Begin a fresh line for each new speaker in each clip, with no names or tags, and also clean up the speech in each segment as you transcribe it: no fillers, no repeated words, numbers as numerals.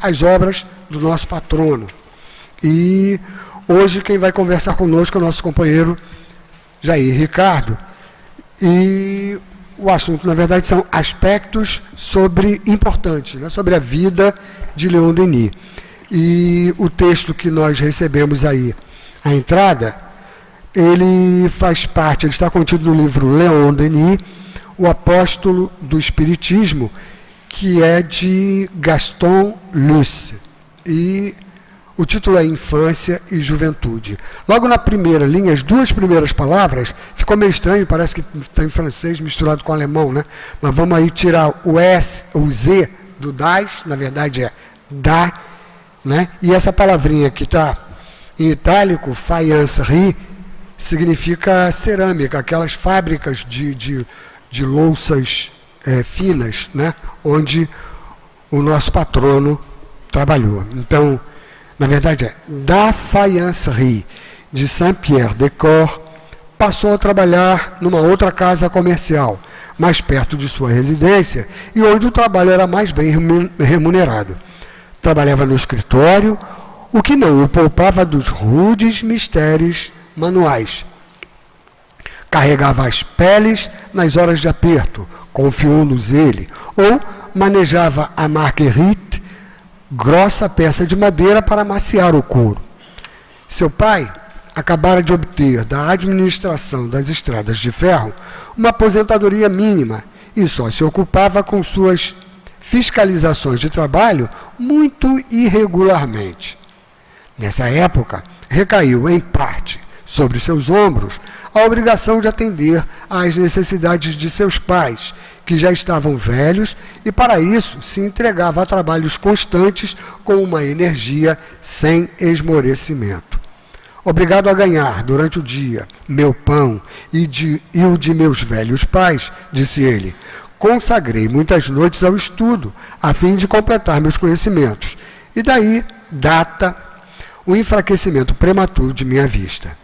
as obras do nosso patrono. E hoje quem vai conversar conosco é o nosso companheiro Jair Ricardo. E o assunto, na verdade, são aspectos importantes, né, sobre a vida de Leon Denis. E o texto que nós recebemos aí, a entrada, ele faz parte, ele está contido no livro Leon Denis, O Apóstolo do Espiritismo, que é de Gaston Luce. E o título é Infância e Juventude. Logo na primeira linha, as duas primeiras palavras, ficou meio estranho, parece que está em francês misturado com alemão, né? Mas vamos aí tirar o S, o Z do das, na verdade é da, né? E essa palavrinha que está em itálico, faïencerie, significa cerâmica, aquelas fábricas de louças finas, né? Onde o nosso patrono trabalhou. Então, na verdade da faïencerie de Saint-Pierre-des-Corps, passou a trabalhar numa outra casa comercial, mais perto de sua residência, e onde o trabalho era mais bem remunerado. Trabalhava no escritório, o que não o poupava dos rudes mistérios manuais. Carregava as peles nas horas de aperto, confiou-nos ele, ou manejava a marguerite, grossa peça de madeira para amaciar o couro. Seu pai acabara de obter da administração das estradas de ferro uma aposentadoria mínima e só se ocupava com suas fiscalizações de trabalho muito irregularmente. Nessa época, recaiu em parte sobre seus ombros a obrigação de atender às necessidades de seus pais, que já estavam velhos, e para isso se entregava a trabalhos constantes com uma energia sem esmorecimento. Obrigado a ganhar, durante o dia, meu pão e o de meus velhos pais, disse ele, consagrei muitas noites ao estudo, a fim de completar meus conhecimentos, e daí data o enfraquecimento prematuro de minha vista.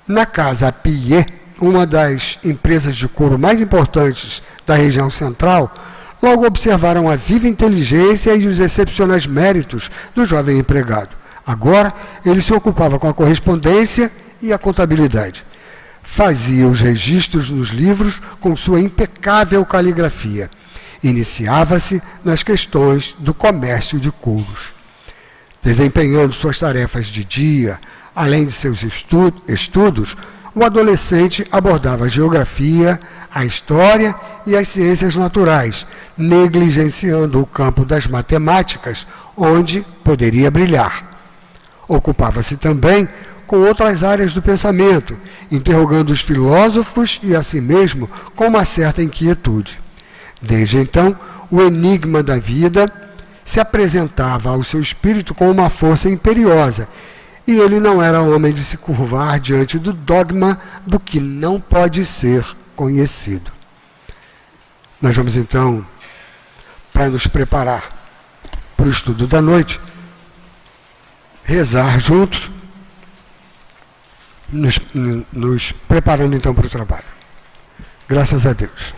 Na casa Pillet, uma das empresas de couro mais importantes da região central, logo observaram a viva inteligência e os excepcionais méritos do jovem empregado. Agora, ele se ocupava com a correspondência e a contabilidade. Fazia os registros nos livros com sua impecável caligrafia. Iniciava-se nas questões do comércio de couros. Desempenhando suas tarefas de dia, além de seus estudos, o adolescente abordava a geografia, a história e as ciências naturais, negligenciando o campo das matemáticas, onde poderia brilhar. Ocupava-se também com outras áreas do pensamento, interrogando os filósofos e a si mesmo com uma certa inquietude. Desde então, o enigma da vida se apresentava ao seu espírito com uma força imperiosa, e ele não era homem de se curvar diante do dogma do que não pode ser conhecido. Nós vamos então, para nos preparar para o estudo da noite, rezar juntos, nos preparando então para o trabalho. Graças a Deus.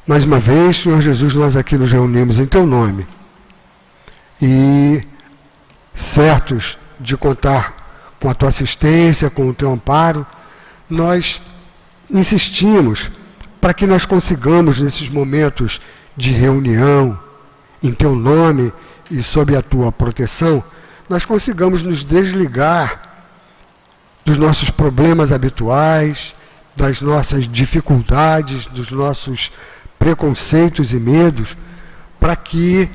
Mais uma vez, Senhor Jesus, nós aqui nos reunimos em Teu nome e certos de contar com a Tua assistência, com o Teu amparo, nós insistimos para que nós consigamos, nesses momentos de reunião, em Teu nome e sob a Tua proteção, nós consigamos nos desligar dos nossos problemas habituais, das nossas dificuldades, dos nossos preconceitos e medos, para que,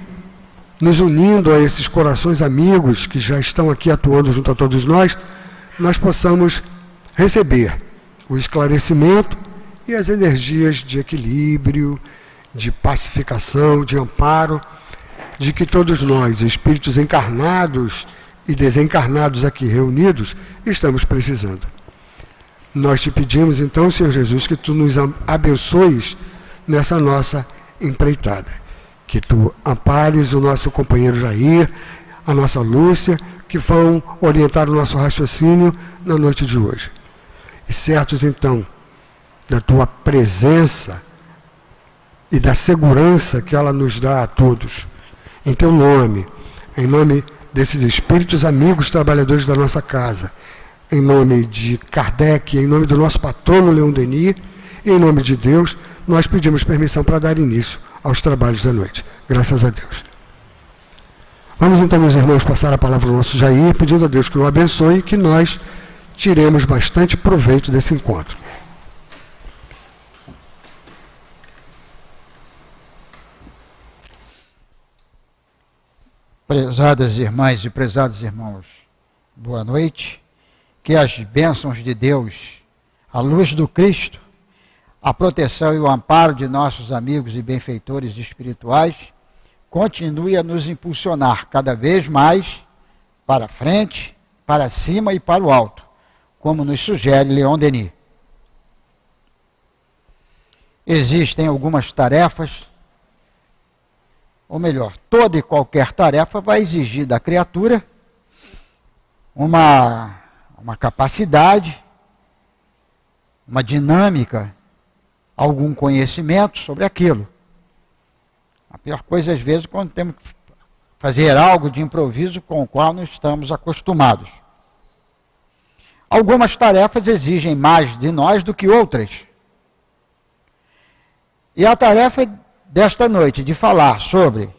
nos unindo a esses corações amigos que já estão aqui atuando junto a todos nós possamos receber o esclarecimento e as energias de equilíbrio, de pacificação, de amparo, de que todos nós, espíritos encarnados e desencarnados aqui reunidos, estamos precisando. Nós te pedimos então, Senhor Jesus, que Tu nos abençoes nessa nossa empreitada, que Tu ampares o nosso companheiro Jair, a nossa Lúcia, que vão orientar o nosso raciocínio na noite de hoje. E certos então da Tua presença e da segurança que ela nos dá a todos, em teu nome, em nome desses espíritos amigos trabalhadores da nossa casa, em nome de Kardec, em nome do nosso patrono Leon Denis, e em nome de Deus, nós pedimos permissão para dar início aos trabalhos da noite. Graças a Deus. Vamos então, meus irmãos, passar a palavra ao nosso Jair, pedindo a Deus que o abençoe e que nós tiremos bastante proveito desse encontro.
Prezadas irmãs e prezados irmãos, boa noite. Que as bênçãos de Deus, a luz do Cristo, a proteção e o amparo de nossos amigos e benfeitores espirituais continue a nos impulsionar cada vez mais para frente, para cima e para o alto, como nos sugere Leon Denis. Existem algumas tarefas, ou melhor, toda e qualquer tarefa vai exigir da criatura uma capacidade, uma dinâmica, algum conhecimento sobre aquilo. A pior coisa, às vezes, quando temos que fazer algo de improviso com o qual não estamos acostumados. Algumas tarefas exigem mais de nós do que outras. E a tarefa desta noite de falar sobre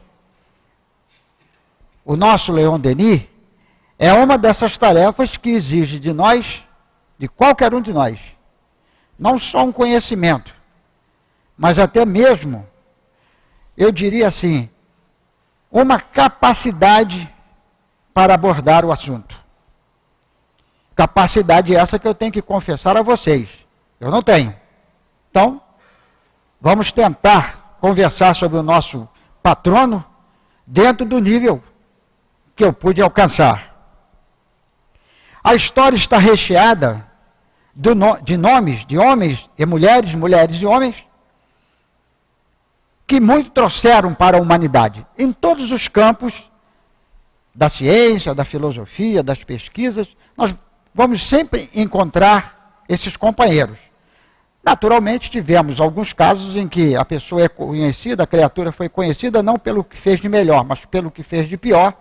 o nosso Leon Denis é uma dessas tarefas que exige de nós, de qualquer um de nós, não só um conhecimento, mas até mesmo, eu diria assim, uma capacidade para abordar o assunto. Capacidade essa que eu tenho que confessar a vocês. Eu não tenho. Então, vamos tentar conversar sobre o nosso patrono dentro do nível que eu pude alcançar. A história está recheada de nomes de homens e mulheres, mulheres e homens, que muito trouxeram para a humanidade, em todos os campos da ciência, da filosofia, das pesquisas. Nós vamos sempre encontrar esses companheiros. Naturalmente, tivemos alguns casos em que a pessoa é conhecida, a criatura foi conhecida não pelo que fez de melhor, mas pelo que fez de pior,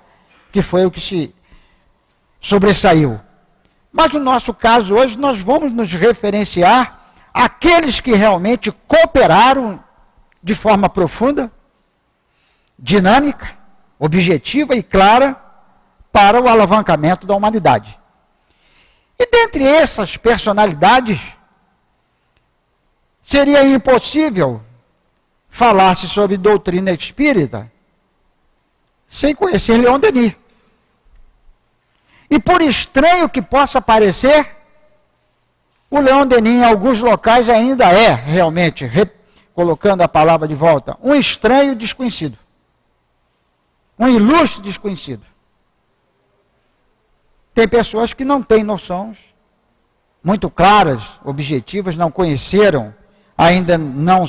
que foi o que se sobressaiu. Mas no nosso caso hoje, nós vamos nos referenciar àqueles que realmente cooperaram de forma profunda, dinâmica, objetiva e clara para o alavancamento da humanidade. E dentre essas personalidades, seria impossível falar-se sobre doutrina espírita sem conhecer Leon Denis. E por estranho que possa parecer, o Leon Denis em alguns locais ainda é realmente, colocando a palavra de volta, um estranho desconhecido. Um ilustre desconhecido. Tem pessoas que não têm noções muito claras, objetivas, não conheceram, ainda não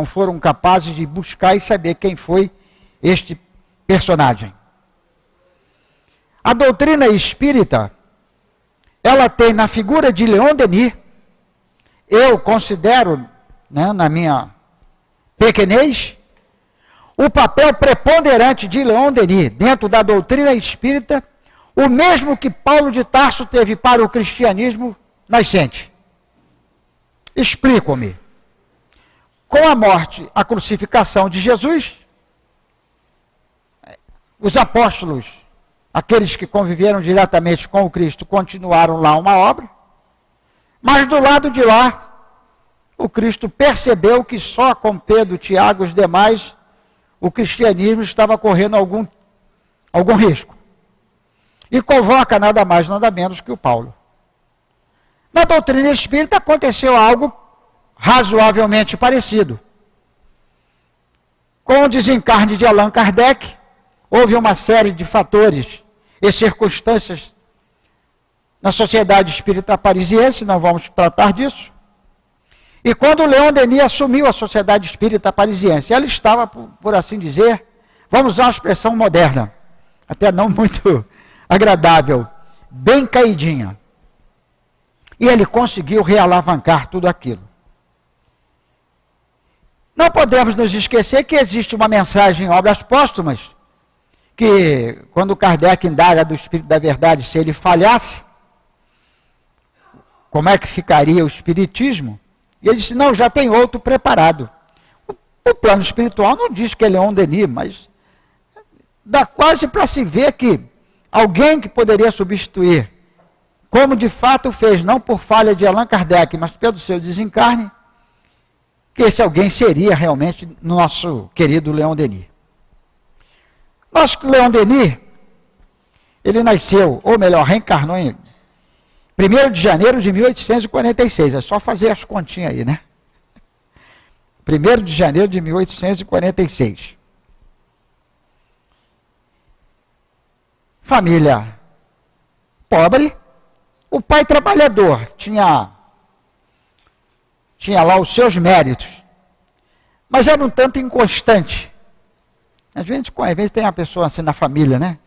foram capazes de buscar e saber quem foi este personagem. A doutrina espírita, ela tem na figura de Leon Denis, eu considero, na minha pequenez, o papel preponderante de Leon Denis dentro da doutrina espírita, o mesmo que Paulo de Tarso teve para o cristianismo nascente. Explico-me. Com a morte, a crucificação de Jesus, os apóstolos, aqueles que conviveram diretamente com o Cristo, continuaram lá uma obra, mas do lado de lá, o Cristo percebeu que só com Pedro, Tiago e os demais, o cristianismo estava correndo algum risco. E convoca nada mais, nada menos que o Paulo. Na doutrina espírita aconteceu algo razoavelmente parecido. Com o desencarne de Allan Kardec, houve uma série de fatores e circunstâncias na Sociedade Espírita Parisiense, não vamos tratar disso. E quando o Leon Denis assumiu a Sociedade Espírita Parisiense, ela estava, por assim dizer, vamos usar uma expressão moderna, até não muito agradável, bem caidinha. E ele conseguiu realavancar tudo aquilo. Não podemos nos esquecer que existe uma mensagem em obras póstumas que quando Kardec indaga do Espírito da Verdade, se ele falhasse, como é que ficaria o Espiritismo? E ele disse, não, já tem outro preparado. O plano espiritual não diz que é Leon Denis, mas dá quase para se ver que alguém que poderia substituir, como de fato fez, não por falha de Allan Kardec, mas pelo seu desencarne, que esse alguém seria realmente nosso querido Leon Denis. Nosso Leon Denis, ele nasceu, ou melhor, reencarnou em 1º de janeiro de 1846, é só fazer as continhas aí, né? 1º de janeiro de 1846. Família pobre, o pai trabalhador, tinha lá os seus méritos, mas era um tanto inconstante. Às vezes tem uma pessoa assim na família, né?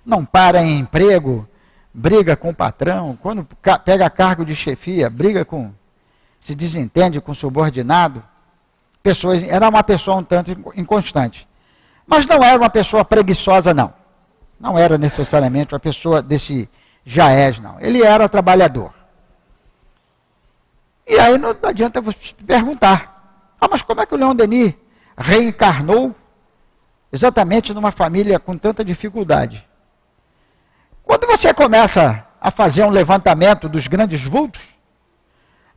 Não para em emprego, briga com o patrão, quando pega cargo de chefia, se desentende com o subordinado. Era uma pessoa um tanto inconstante. Mas não era uma pessoa preguiçosa, não. Não era necessariamente uma pessoa desse jaez, não. Ele era trabalhador. E aí não adianta você perguntar, mas como é que o Leon Denis reencarnou exatamente numa família com tanta dificuldade? Quando você começa a fazer um levantamento dos grandes vultos,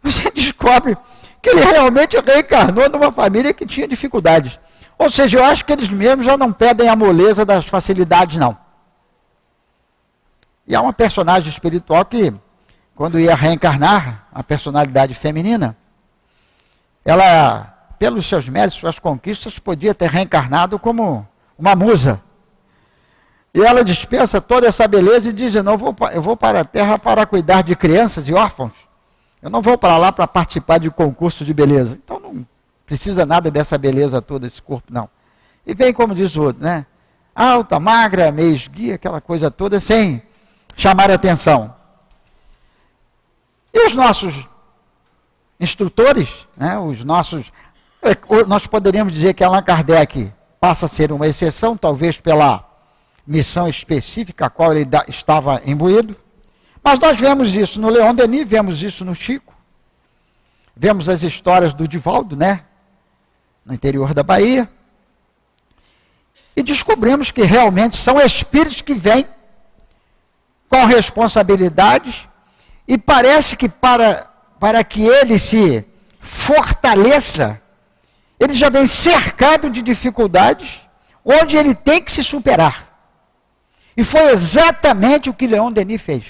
você descobre que ele realmente reencarnou numa família que tinha dificuldades. Ou seja, eu acho que eles mesmos já não pedem a moleza das facilidades, não. E há uma personagem espiritual que, quando ia reencarnar, a personalidade feminina, ela, pelos seus méritos, suas conquistas, podia ter reencarnado como uma musa. E ela dispensa toda essa beleza e diz, eu vou para a Terra para cuidar de crianças e órfãos. Eu não vou para lá para participar de concurso de beleza. Então não precisa nada dessa beleza toda, esse corpo, não. E vem, como diz o outro, né? Alta, magra, meio esguia, aquela coisa toda, sem chamar a atenção. E os nossos instrutores, né? Nós poderíamos dizer que Allan Kardec passa a ser uma exceção, talvez pela missão específica a qual ele estava imbuído. Mas nós vemos isso no Leon Denis, vemos isso no Chico, vemos as histórias do Divaldo, né? No interior da Bahia. E descobrimos que realmente são espíritos que vêm com responsabilidades e parece que para que ele se fortaleça, ele já vem cercado de dificuldades, onde ele tem que se superar. E foi exatamente o que Leon Denis fez.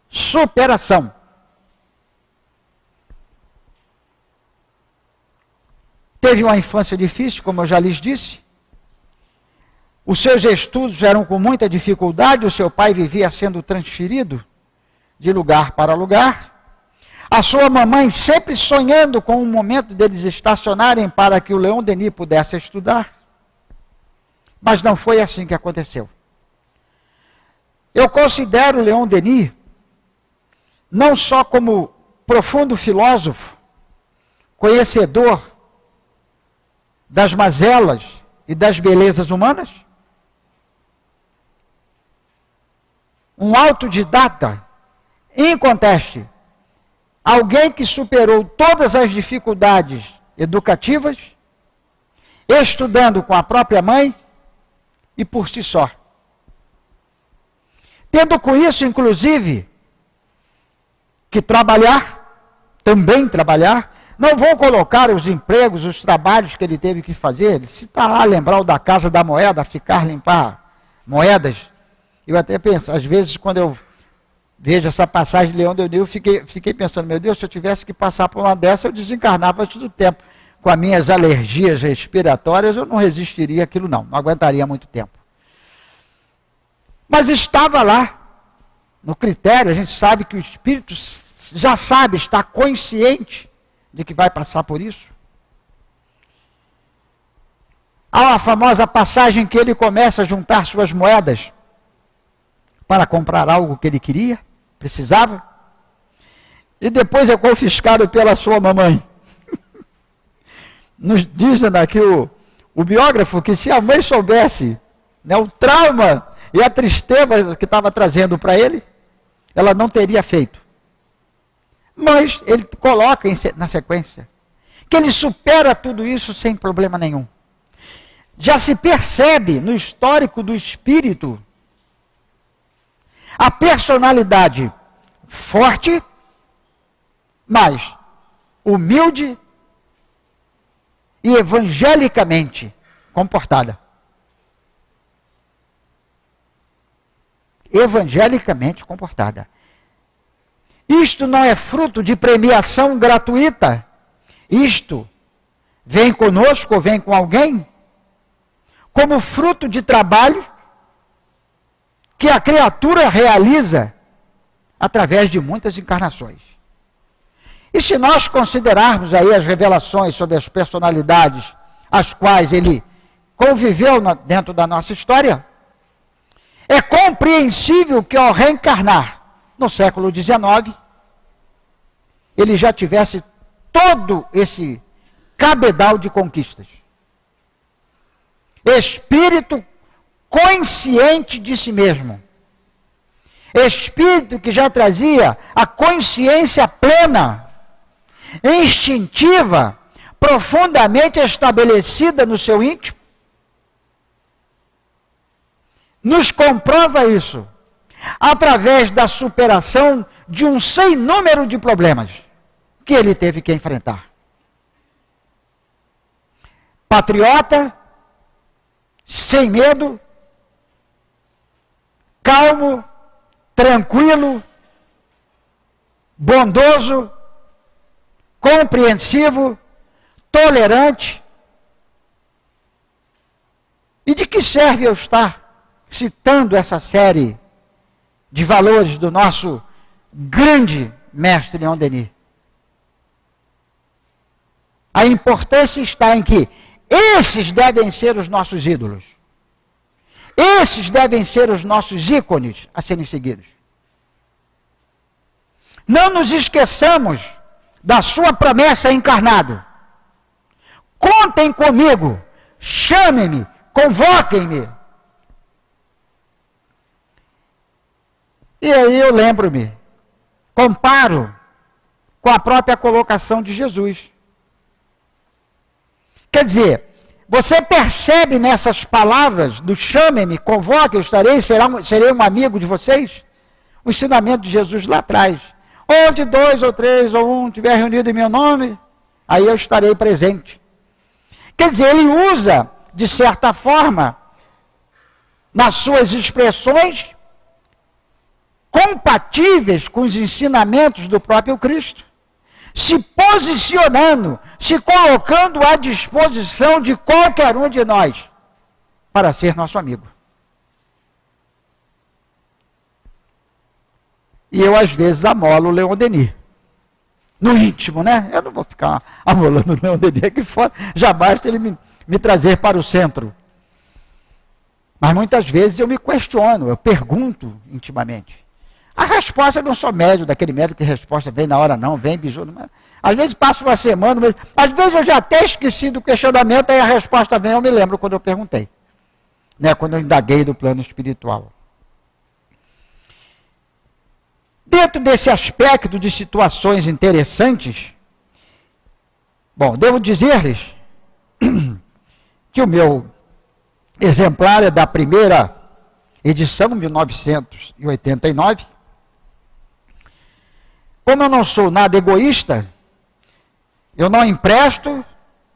Superação. Teve uma infância difícil, como eu já lhes disse. Os seus estudos eram com muita dificuldade, o seu pai vivia sendo transferido de lugar para lugar. A sua mamãe sempre sonhando com o momento deles estacionarem para que o Leon Denis pudesse estudar. Mas não foi assim que aconteceu. Eu considero o Leon Denis não só como profundo filósofo, conhecedor das mazelas e das belezas humanas, um autodidata, inconteste, alguém que superou todas as dificuldades educativas, estudando com a própria mãe e por si só. Tendo com isso, inclusive, que também trabalhar, não vou colocar os empregos, os trabalhos que ele teve que fazer, ele se está lá, lembrar o da Casa da Moeda, limpar moedas. Eu até penso, às vezes, quando eu vejo essa passagem de Leon Denis, eu fiquei pensando, meu Deus, se eu tivesse que passar por uma dessa, eu desencarnava antes do tempo. Com as minhas alergias respiratórias, eu não resistiria àquilo não aguentaria muito tempo. Mas estava lá, no critério, a gente sabe que o espírito já sabe, está consciente de que vai passar por isso. Há a famosa passagem que ele começa a juntar suas moedas para comprar algo que ele queria, precisava, e depois é confiscado pela sua mamãe. Nos diz aqui o biógrafo que se a mãe soubesse né, o trauma e a tristeza que estava trazendo para ele, ela não teria feito. Mas ele coloca na sequência que ele supera tudo isso sem problema nenhum. Já se percebe no histórico do espírito a personalidade forte, mas humilde e evangelicamente comportada. Evangelicamente comportada. Isto não é fruto de premiação gratuita. Isto vem conosco ou vem com alguém como fruto de trabalho que a criatura realiza através de muitas encarnações. E se nós considerarmos aí as revelações sobre as personalidades as quais ele conviveu dentro da nossa história, é compreensível que ao reencarnar no século XIX, ele já tivesse todo esse cabedal de conquistas. Espírito consciente de si mesmo. Espírito que já trazia a consciência plena, instintiva, profundamente estabelecida no seu íntimo. Nos comprova isso através da superação de um sem número de problemas que ele teve que enfrentar. Patriota, sem medo, calmo, tranquilo, bondoso, compreensivo, tolerante. E de que serve eu estar citando essa série de valores do nosso grande mestre Leon Denis? A importância está em que esses devem ser os nossos ídolos. Esses devem ser os nossos ícones a serem seguidos. Não nos esqueçamos da sua promessa encarnado. Contem comigo, chamem-me, convoquem-me. E aí eu lembro-me, comparo com a própria colocação de Jesus. Quer dizer, você percebe nessas palavras do chamem-me, convoquem, eu estarei, serei um amigo de vocês? O ensinamento de Jesus lá atrás. Onde 2 ou 3 ou 1 estiver reunido em meu nome, aí eu estarei presente. Quer dizer, ele usa, de certa forma, nas suas expressões, compatíveis com os ensinamentos do próprio Cristo, se posicionando, se colocando à disposição de qualquer um de nós, para ser nosso amigo. E eu, às vezes, amolo o Leon Denis. No íntimo, né? Eu não vou ficar amolando o Leon Denis aqui fora. Já basta ele me trazer para o centro. Mas muitas vezes eu me questiono, eu pergunto intimamente. A resposta, eu não sou médium, daquele médium que a resposta vem na hora não, vem bisu. Às vezes passa uma semana, às vezes eu já até esqueci do questionamento, aí a resposta vem, eu me lembro quando eu perguntei. Né? Quando eu indaguei do plano espiritual. Dentro desse aspecto de situações interessantes, bom, devo dizer-lhes que o meu exemplar é da primeira edição, 1989. Como eu não sou nada egoísta, eu não empresto,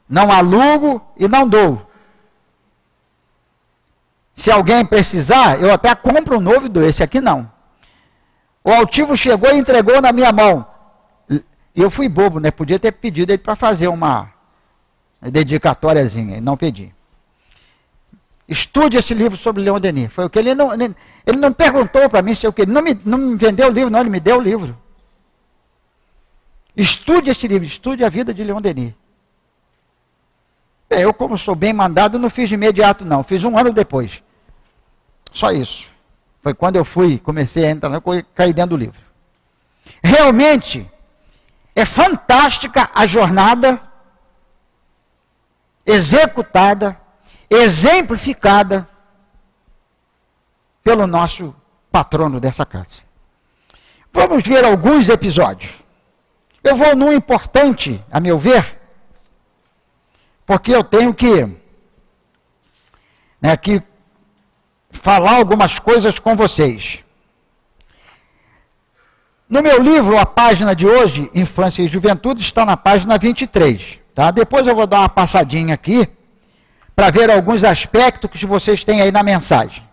não alugo e não dou. Se alguém precisar, eu até compro um novo e dou, esse aqui não. O altivo chegou e entregou na minha mão. E eu fui bobo, né? Podia ter pedido ele para fazer uma dedicatóriazinha, e não pedi. Estude esse livro sobre Leon Denis. Foi o que ele não perguntou para mim se eu queria. Não me vendeu o livro, não, ele me deu o livro. Estude esse livro, estude a vida de Leon Denis. Eu, como sou bem mandado, não fiz de imediato, não. Fiz 1 ano depois. Só isso. Foi quando eu comecei a entrar, eu caí dentro do livro. Realmente, é fantástica a jornada executada, exemplificada pelo nosso patrono dessa casa. Vamos ver alguns episódios. Eu vou num importante, a meu ver, porque eu tenho que falar algumas coisas com vocês. No meu livro, a página de hoje, Infância e Juventude, está na página 23. Tá? Depois eu vou dar uma passadinha aqui, para ver alguns aspectos que vocês têm aí na mensagem.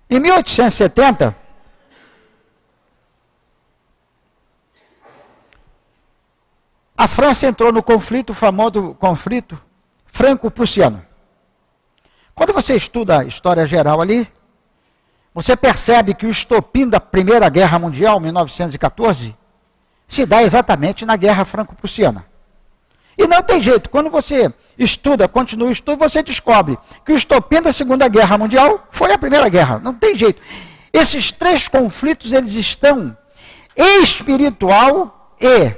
Em 1870, a França entrou no conflito, o famoso conflito franco-prussiano. Quando você estuda a história geral ali, você percebe que o estopim da Primeira Guerra Mundial, 1914, se dá exatamente na Guerra Franco-Prussiana. E não tem jeito, quando você estuda, continua o estudo, você descobre que o estopim da Segunda Guerra Mundial foi a Primeira Guerra. Não tem jeito. Esses três conflitos, eles estão espiritual e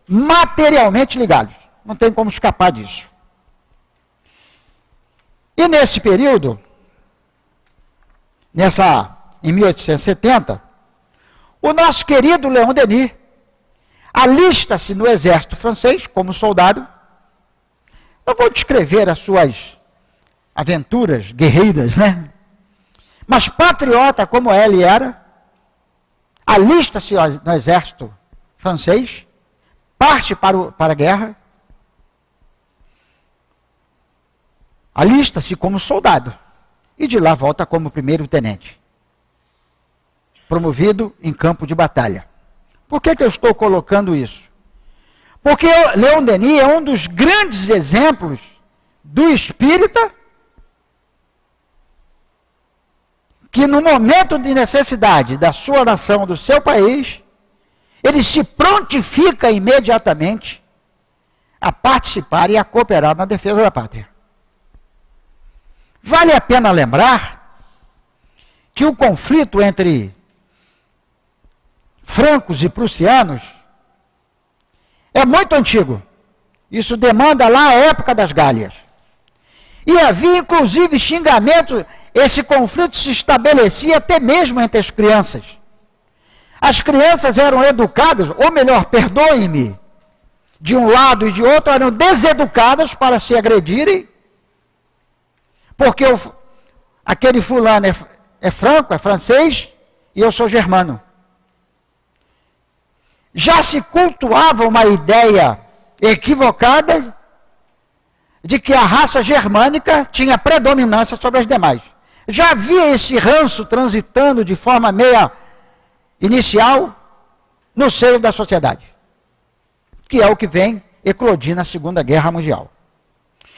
materialmente ligados. Não tem como escapar disso. E nesse período, em 1870, o nosso querido Leon Denis alista-se no exército francês como soldado. Não vou descrever as suas aventuras guerreiras, né? Mas patriota como ele era, alista-se no exército francês, parte para a guerra, alista-se como soldado e de lá volta como primeiro-tenente, promovido em campo de batalha. Por que eu estou colocando isso? Porque Leon Denis é um dos grandes exemplos do espírita que no momento de necessidade da sua nação, do seu país, ele se prontifica imediatamente a participar e a cooperar na defesa da pátria. Vale a pena lembrar que o conflito entre francos e prussianos é muito antigo. Isso demanda lá a época das Gálias. E havia inclusive xingamento, esse conflito se estabelecia até mesmo entre as crianças. As crianças eram educadas, ou melhor, perdoe-me, de um lado e de outro, eram deseducadas para se agredirem, porque aquele fulano é franco, é francês, e eu sou germano. Já se cultuava uma ideia equivocada de que a raça germânica tinha predominância sobre as demais. Já havia esse ranço transitando de forma meia inicial no seio da sociedade, que é o que vem eclodir na Segunda Guerra Mundial.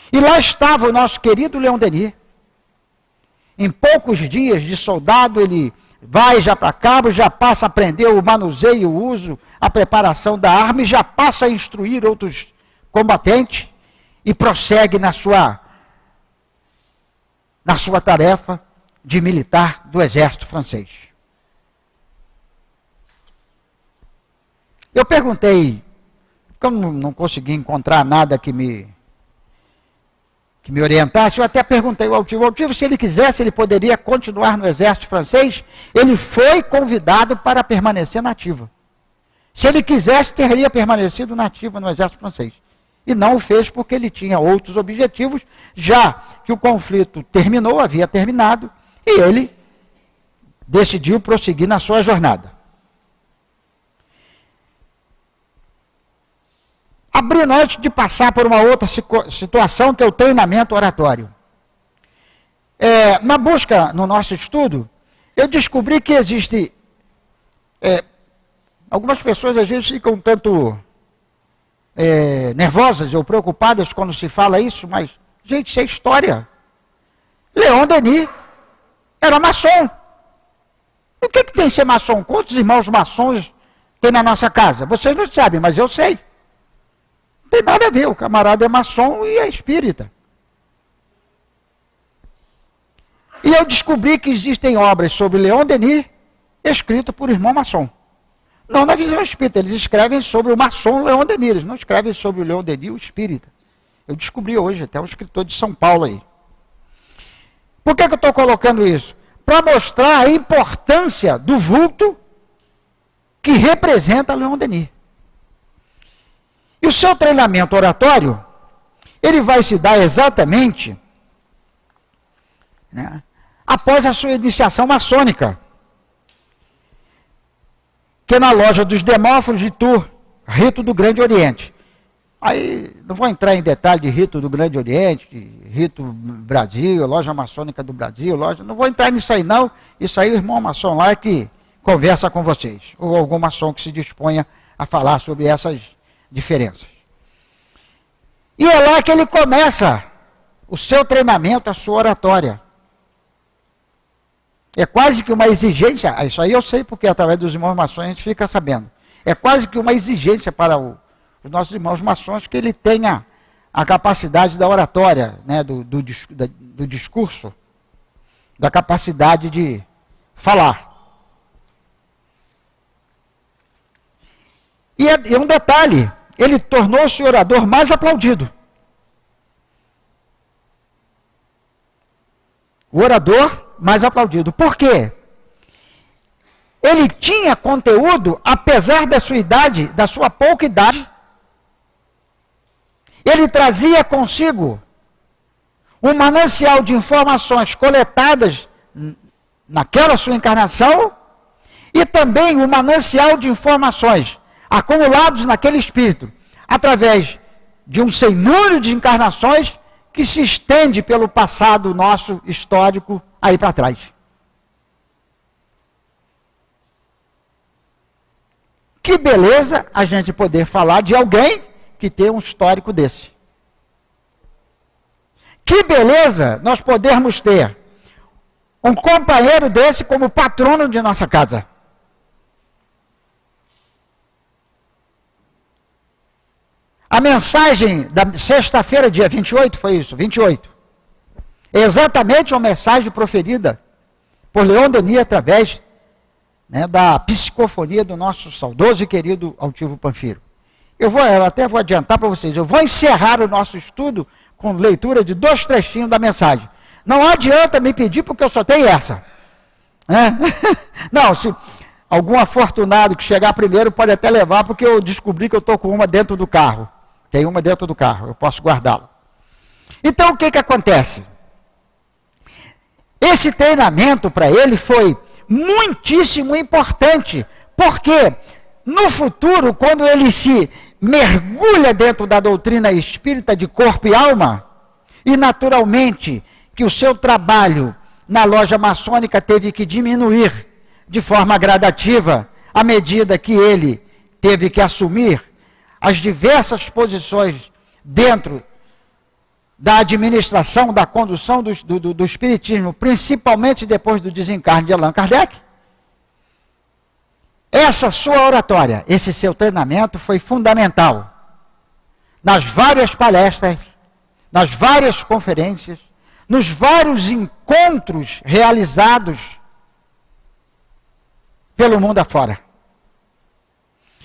E lá estava o nosso querido Leon Denis. Em poucos dias de soldado, ele vai já para cabo, já passa a aprender o manuseio, o uso, a preparação da arma e já passa a instruir outros combatentes e prossegue na sua tarefa de militar do exército francês. Eu perguntei, porque eu não consegui encontrar nada que me orientasse, eu até perguntei ao Altivo, se ele quisesse, ele poderia continuar no exército francês. Ele foi convidado para permanecer nativo. Se ele quisesse, teria permanecido nativo no exército francês. E não o fez porque ele tinha outros objetivos, já que o conflito terminou, havia terminado, e ele decidiu prosseguir na sua jornada. Abrindo antes de passar por uma outra situação, que é o treinamento oratório. Na busca, no nosso estudo, eu descobri que existe... algumas pessoas às vezes ficam um tanto nervosas ou preocupadas quando se fala isso, mas, gente, isso é história. Leon Denis era maçom. O que tem ser maçom? Quantos irmãos maçons tem na nossa casa? Vocês não sabem, mas eu sei. Não tem nada a ver, o camarada é maçom e é espírita. E eu descobri que existem obras sobre Leon Denis escritas por irmão maçom. Não na visão espírita, eles escrevem sobre o maçom Leon Denis, eles não escrevem sobre o Leon Denis, o espírita. Eu descobri hoje, até um escritor de São Paulo aí. Por que eu estou colocando isso? Para mostrar a importância do vulto que representa Leon Denis. E o seu treinamento oratório, ele vai se dar exatamente, né, após a sua iniciação maçônica, que é na loja dos Demófilos de Tours, Rito do Grande Oriente. Aí, não vou entrar em detalhe de Rito do Grande Oriente, de Rito Brasil, loja maçônica do Brasil, não vou entrar nisso aí não, isso aí o irmão maçom lá é que conversa com vocês, ou algum maçom que se disponha a falar sobre essas diferenças. E é lá que ele começa o seu treinamento, a sua oratória. É quase que uma exigência, isso aí eu sei porque através dos irmãos maçons a gente fica sabendo. É quase que uma exigência para os nossos irmãos maçons que ele tenha a capacidade da oratória, né, do discurso, da capacidade de falar. E um detalhe, ele tornou-se o orador mais aplaudido. O orador mais aplaudido. Por quê? Ele tinha conteúdo, apesar da sua idade, da sua pouca idade. Ele trazia consigo um manancial de informações coletadas naquela sua encarnação e também um manancial de informações acumulados naquele espírito, através de um sem número de encarnações que se estende pelo passado nosso histórico aí para trás. Que beleza a gente poder falar de alguém que tem um histórico desse. Que beleza nós podermos ter um companheiro desse como patrono de nossa casa. A mensagem da sexta-feira, dia 28, foi isso, 28. É exatamente uma mensagem proferida por Leon Denis através, né, da psicofonia do nosso saudoso e querido Altivo Panfiro. Eu até vou adiantar para vocês, eu vou encerrar o nosso estudo com leitura de 2 trechinhos da mensagem. Não adianta me pedir porque eu só tenho essa. Né? Não, se algum afortunado que chegar primeiro pode até levar, porque eu descobri que eu estou com uma dentro do carro. Tem uma dentro do carro, eu posso guardá-la. Então, o que acontece? Esse treinamento para ele foi muitíssimo importante, porque no futuro, quando ele se mergulha dentro da doutrina espírita de corpo e alma, e naturalmente que o seu trabalho na loja maçônica teve que diminuir de forma gradativa, à medida que ele teve que assumir as diversas posições dentro da administração, da condução do espiritismo, principalmente depois do desencarne de Allan Kardec. Essa sua oratória, esse seu treinamento foi fundamental. Nas várias palestras, nas várias conferências, nos vários encontros realizados pelo mundo afora.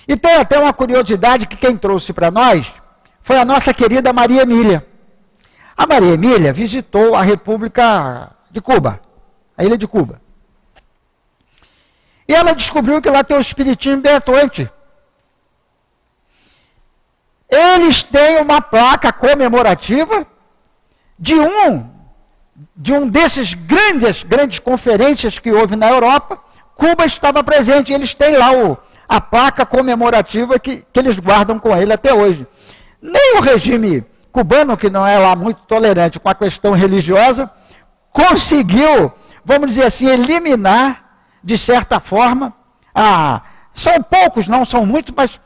E tem até uma curiosidade que quem trouxe para nós foi a nossa querida Maria Emília. A Maria Emília visitou a República de Cuba, a ilha de Cuba. E ela descobriu que lá tem o Espiritismo bem atuante. Eles têm uma placa comemorativa de um desses grandes conferências que houve na Europa. Cuba estava presente, e eles têm lá a placa comemorativa que eles guardam com ele até hoje. Nem o regime cubano, que não é lá muito tolerante com a questão religiosa, conseguiu, vamos dizer assim, eliminar, de certa forma, são poucos, não são muitos, mas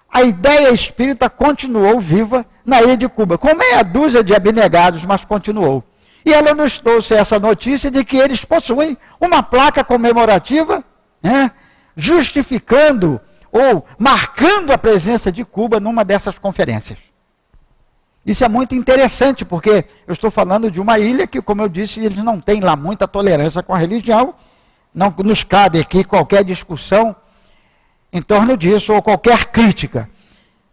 a ideia espírita continuou viva na ilha de Cuba, com meia dúzia de abnegados, mas continuou. E ela nos trouxe essa notícia de que eles possuem uma placa comemorativa, né, justificando ou marcando a presença de Cuba numa dessas conferências. Isso é muito interessante, porque eu estou falando de uma ilha que, como eu disse, eles não têm lá muita tolerância com a religião, não nos cabe aqui qualquer discussão em torno disso, ou qualquer crítica.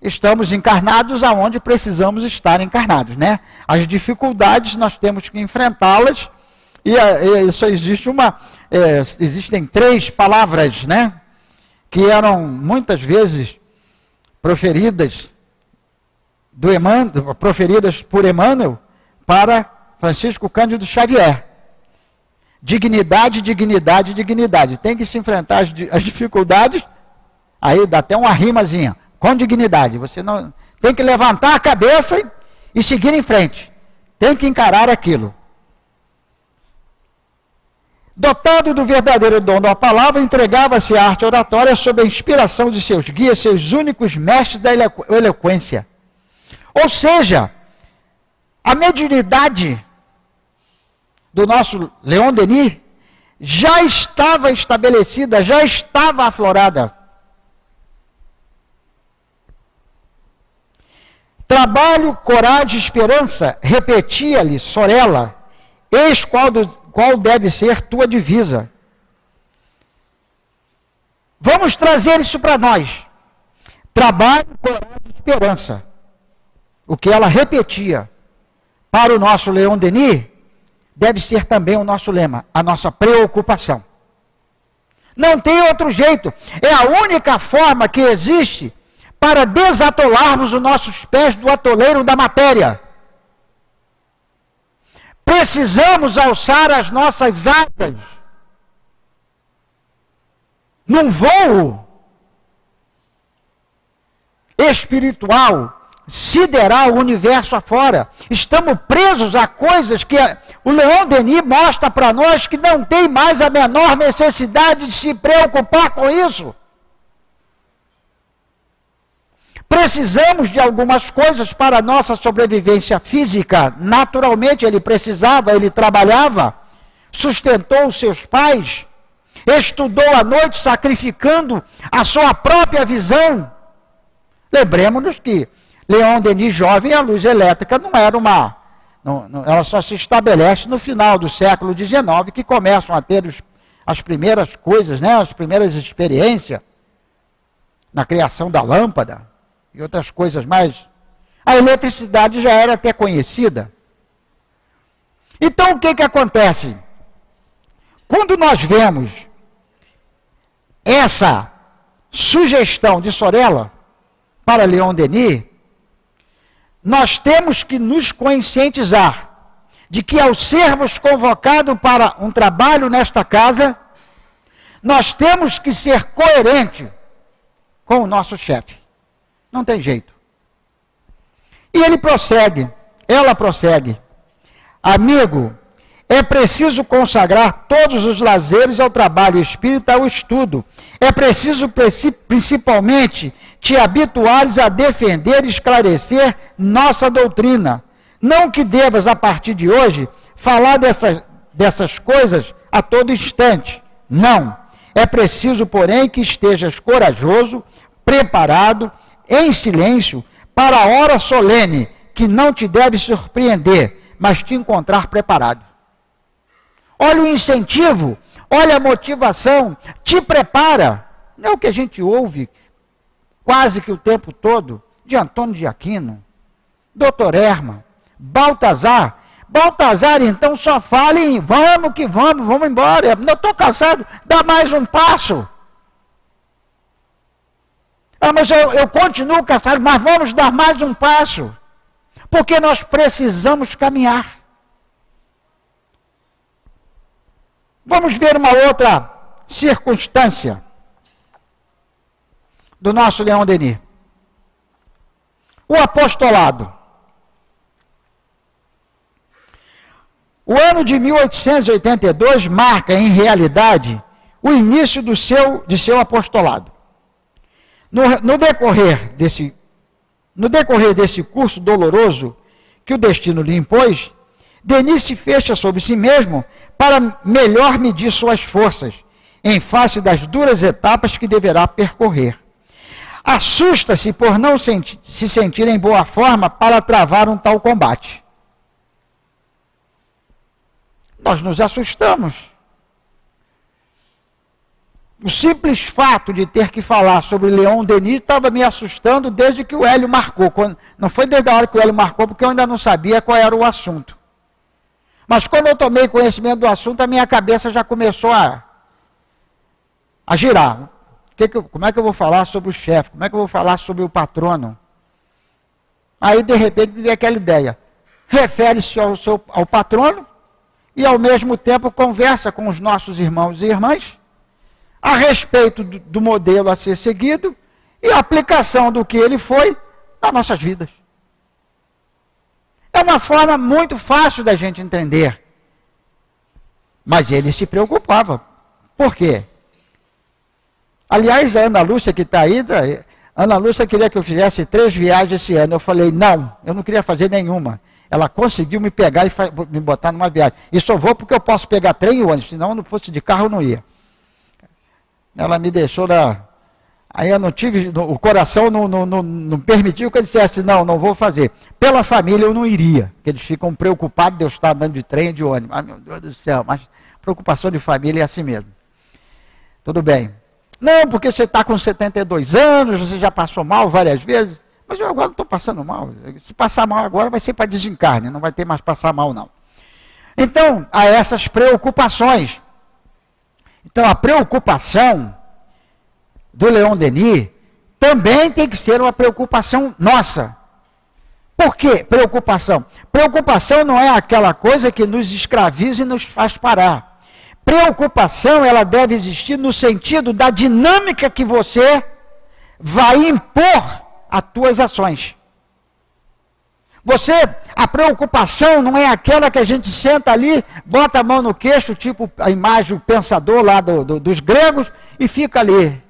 estamos encarnados aonde precisamos estar encarnados, né? As dificuldades nós temos que enfrentá-las, e isso existem 3 palavras, né? Que eram muitas vezes proferidas por Emmanuel para Francisco Cândido Xavier. Dignidade, dignidade, dignidade. Tem que se enfrentar as dificuldades, aí dá até uma rimazinha, com dignidade. Você não tem que levantar a cabeça e seguir em frente. Tem que encarar aquilo. Dotado do verdadeiro dom da palavra, entregava-se à arte oratória sob a inspiração de seus guias, seus únicos mestres da eloquência. Ou seja, a mediunidade do nosso Leon Denis já estava estabelecida, já estava aflorada. Trabalho, coragem, esperança, repetia-lhe Sorella, eis qual deve ser tua divisa. Vamos trazer isso para nós. Trabalho, coragem, esperança. O que ela repetia para o nosso Leon Denis deve ser também o nosso lema, a nossa preocupação. Não tem outro jeito. É a única forma que existe para desatolarmos os nossos pés do atoleiro da matéria. Precisamos alçar as nossas asas num voo espiritual, sideral, o universo afora. Estamos presos a coisas que o Leon Denis mostra para nós que não tem mais a menor necessidade de se preocupar com isso. Precisamos de algumas coisas para a nossa sobrevivência física. Naturalmente ele precisava, ele trabalhava, sustentou os seus pais, estudou à noite sacrificando a sua própria visão. Lembremos-nos que Leon Denis jovem, a luz elétrica não era ela só se estabelece no final do século XIX, que começam a ter as primeiras coisas, né, as primeiras experiências na criação da lâmpada e outras coisas mais. A eletricidade já era até conhecida. Então o que acontece? Quando nós vemos essa sugestão de Sorella para Leon Denis, nós temos que nos conscientizar de que ao sermos convocados para um trabalho nesta casa, nós temos que ser coerentes com o nosso chefe. Não tem jeito. E ela prossegue. Amigo, é preciso consagrar todos os lazeres ao trabalho espírita, ao estudo. É preciso, principalmente, te habituares a defender e esclarecer nossa doutrina. Não que devas, a partir de hoje, falar dessas coisas a todo instante. Não. É preciso, porém, que estejas corajoso, preparado, em silêncio, para a hora solene, que não te deve surpreender, mas te encontrar preparado. Olha o incentivo, olha a motivação, te prepara. Não é o que a gente ouve quase que o tempo todo de Antônio de Aquino, Dr. Herman, Baltazar. Baltazar, então, só fala em vamos que vamos embora. Eu estou cansado, dá mais um passo. Mas eu continuo cansado, mas vamos dar mais um passo. Porque nós precisamos caminhar. Vamos ver uma outra circunstância do nosso Leon Denis. O apostolado. O ano de 1882 marca, em realidade, o início de seu apostolado. No decorrer desse curso doloroso que o destino lhe impôs, Denis se fecha sobre si mesmo para melhor medir suas forças, em face das duras etapas que deverá percorrer. Assusta-se por não se sentir em boa forma para travar um tal combate. Nós nos assustamos. O simples fato de ter que falar sobre Leon Denis estava me assustando desde que o Hélio marcou. Não foi desde a hora que o Hélio marcou, porque eu ainda não sabia qual era o assunto. Mas quando eu tomei conhecimento do assunto, a minha cabeça já começou a girar. Como é que eu vou falar sobre o chefe? Como é que eu vou falar sobre o patrono? Aí, de repente, me veio aquela ideia. Refere-se ao patrono e, ao mesmo tempo, conversa com os nossos irmãos e irmãs a respeito do modelo a ser seguido e a aplicação do que ele foi nas nossas vidas. É uma forma muito fácil da gente entender. Mas ele se preocupava. Por quê? Aliás, a Ana Lúcia que está aí, Ana Lúcia queria que eu fizesse 3 viagens esse ano. Eu falei, não, eu não queria fazer nenhuma. Ela conseguiu me pegar e me botar numa viagem. E só vou porque eu posso pegar trem e ônibus, senão não fosse de carro eu não ia. Ela me deixou lá. Aí eu não tive, o coração não permitiu que eu dissesse, não vou fazer. Pela família eu não iria, porque eles ficam preocupados de eu estar andando de trem e de ônibus. Ah, meu Deus do céu, mas preocupação de família é assim mesmo. Tudo bem. Não, porque você está com 72 anos, você já passou mal várias vezes. Mas eu agora não estou passando mal. Se passar mal agora vai ser para desencarne, não vai ter mais passar mal não. Então, há essas preocupações. Então, a preocupação do Leon Denis também tem que ser uma preocupação nossa. Por quê? Preocupação. Preocupação não é aquela coisa que nos escraviza e nos faz parar. Preocupação, ela deve existir no sentido da dinâmica que você vai impor às tuas ações. A preocupação não é aquela que a gente senta ali, bota a mão no queixo, tipo a imagem, o pensador lá dos gregos, e fica ali.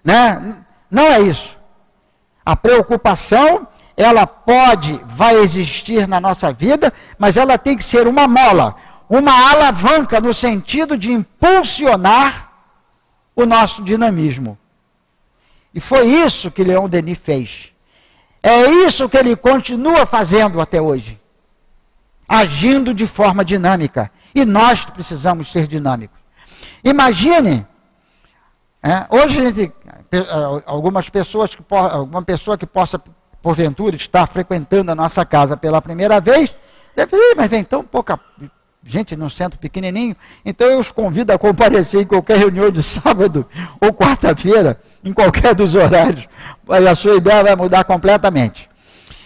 Né? Não é isso. A preocupação, ela vai existir na nossa vida, mas ela tem que ser uma mola, uma alavanca no sentido de impulsionar o nosso dinamismo. E foi isso que Leon Denis fez. É isso que ele continua fazendo até hoje. Agindo de forma dinâmica. E nós precisamos ser dinâmicos. Imagine, hoje alguma pessoa que possa, porventura, estar frequentando a nossa casa pela primeira vez, deve dizer, mas vem tão pouca gente num centro pequenininho, então eu os convido a comparecer em qualquer reunião de sábado ou quarta-feira, em qualquer dos horários, aí a sua ideia vai mudar completamente.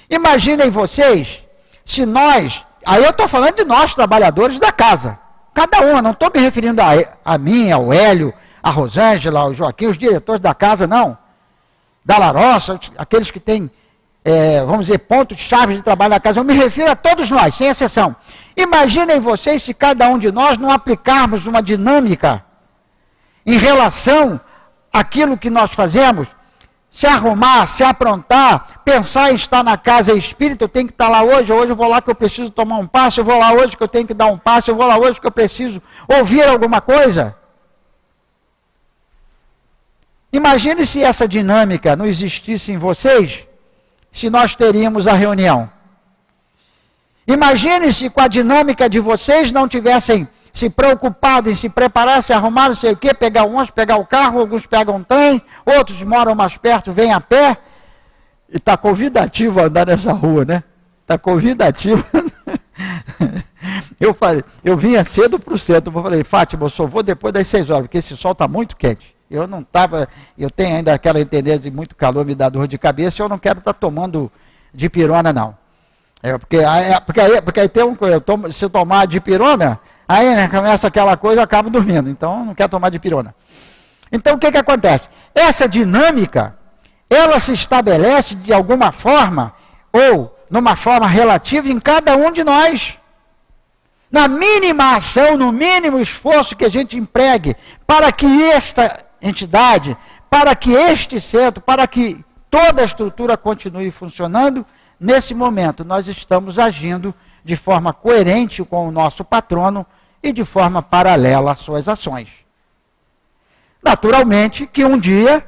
Imaginem vocês, se nós, aí eu estou falando de nós, trabalhadores da casa, cada um, não estou me referindo a mim, ao Hélio, a Rosângela, ao Joaquim, os diretores da casa, não, da Larossa, aqueles que têm, vamos dizer, pontos-chave de trabalho na casa, eu me refiro a todos nós, sem exceção. Imaginem vocês se cada um de nós não aplicarmos uma dinâmica em relação àquilo que nós fazemos, se arrumar, se aprontar, pensar em estar na casa espírita, eu tenho que estar lá hoje eu vou lá que eu preciso tomar um passo, eu vou lá hoje que eu tenho que dar um passo, eu vou lá hoje que eu preciso ouvir alguma coisa. Imagine se essa dinâmica não existisse em vocês, se nós teríamos a reunião. Imagine se com a dinâmica de vocês não tivessem se preocupado em se preparar, se arrumar, não sei o quê, pegar o carro, alguns pegam um trem, outros moram mais perto, vêm a pé. E está convidativo andar nessa rua, né? Está convidativo. Eu vinha cedo para o centro, eu falei, Fátima, eu só vou depois das 6 horas, porque esse sol está muito quente. Eu tenho ainda aquela tendência de muito calor, me dá dor de cabeça, eu não quero estar tomando dipirona, não. Porque aí se eu tomar dipirona, aí começa aquela coisa, eu acabo dormindo. Então, eu não quero tomar dipirona. Então, o que acontece? Essa dinâmica, ela se estabelece de alguma forma, ou numa forma relativa em cada um de nós. Na mínima ação, no mínimo esforço que a gente empregue para que esta entidade, para que este centro, para que toda a estrutura continue funcionando, nesse momento nós estamos agindo de forma coerente com o nosso patrono e de forma paralela às suas ações. Naturalmente que um dia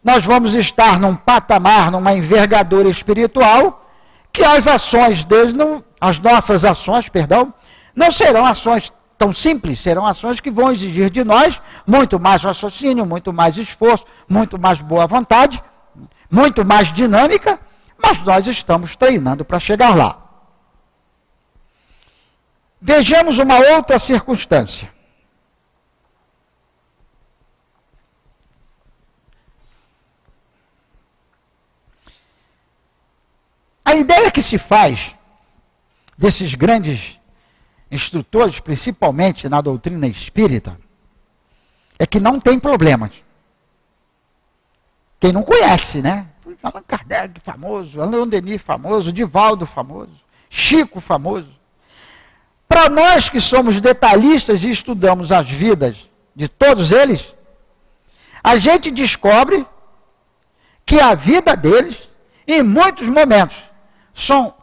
nós vamos estar num patamar, numa envergadura espiritual, que as nossas ações, não serão ações tão simples, serão ações que vão exigir de nós muito mais raciocínio, muito mais esforço, muito mais boa vontade, muito mais dinâmica, mas nós estamos treinando para chegar lá. Vejamos uma outra circunstância. A ideia que se faz desses grandes instrutores, principalmente na doutrina espírita, é que não tem problemas. Quem não conhece, né? Allan Kardec famoso, Leon Denis famoso, Divaldo famoso, Chico famoso. Para nós que somos detalhistas e estudamos as vidas de todos eles, a gente descobre que a vida deles, em muitos momentos, são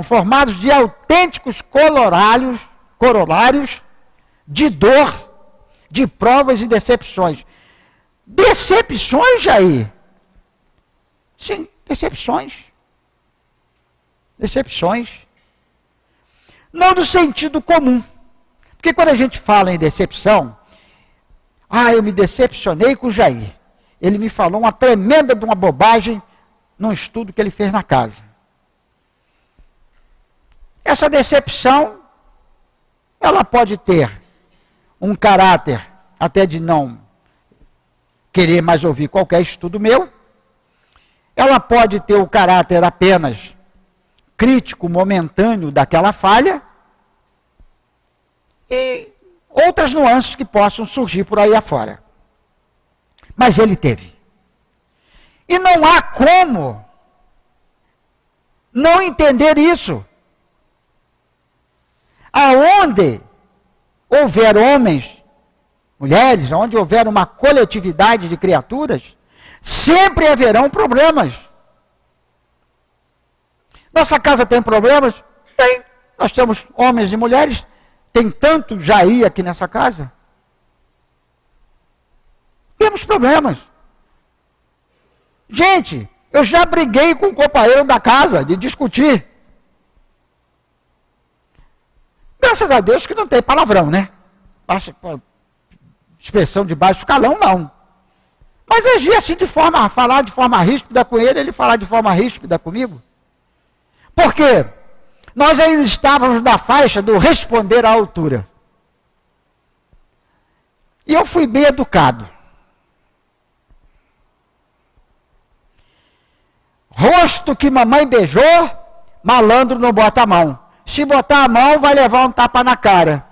formados de autênticos corolários de dor, de provas e decepções. Decepções, Jair? Sim, decepções. Decepções. Não no sentido comum. Porque quando a gente fala em decepção, eu me decepcionei com o Jair. Ele me falou uma tremenda de uma bobagem num estudo que ele fez na casa. Essa decepção, ela pode ter um caráter até de não querer mais ouvir qualquer estudo meu. Ela pode ter o caráter apenas crítico, momentâneo daquela falha. E outras nuances que possam surgir por aí afora. Mas ele teve. E não há como não entender isso. Aonde houver homens, mulheres, onde houver uma coletividade de criaturas, sempre haverão problemas. Nossa casa tem problemas? Tem. Nós temos homens e mulheres. Tem tanto Jair aqui nessa casa. Temos problemas. Gente, eu já briguei com o companheiro da casa de discutir. Graças a Deus que não tem palavrão, né? Expressão de baixo escalão, não. Mas agir assim falar de forma ríspida com ele falar de forma ríspida comigo. Por quê? Nós ainda estávamos na faixa do responder à altura. E eu fui bem educado. Rosto que mamãe beijou, malandro não bota a mão. Se botar a mão, vai levar um tapa na cara.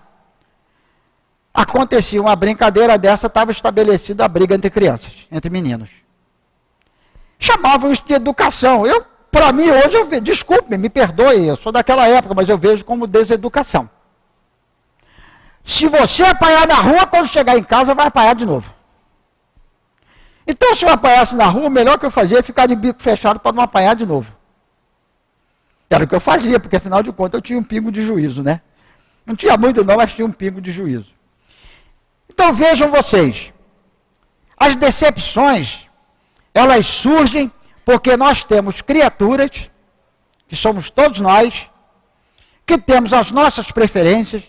Acontecia uma brincadeira dessa, estava estabelecida a briga entre crianças, entre meninos. Chamavam isso de educação. Para mim, hoje, desculpe, me perdoe, eu sou daquela época, mas eu vejo como deseducação. Se você apanhar na rua, quando chegar em casa, vai apanhar de novo. Então, se eu apanhasse na rua, o melhor que eu fazia é ficar de bico fechado para não apanhar de novo. Era o que eu fazia, porque afinal de contas eu tinha um pingo de juízo, né? Não tinha muito não, mas tinha um pingo de juízo. Então vejam vocês, as decepções, elas surgem porque nós temos criaturas, que somos todos nós, que temos as nossas preferências,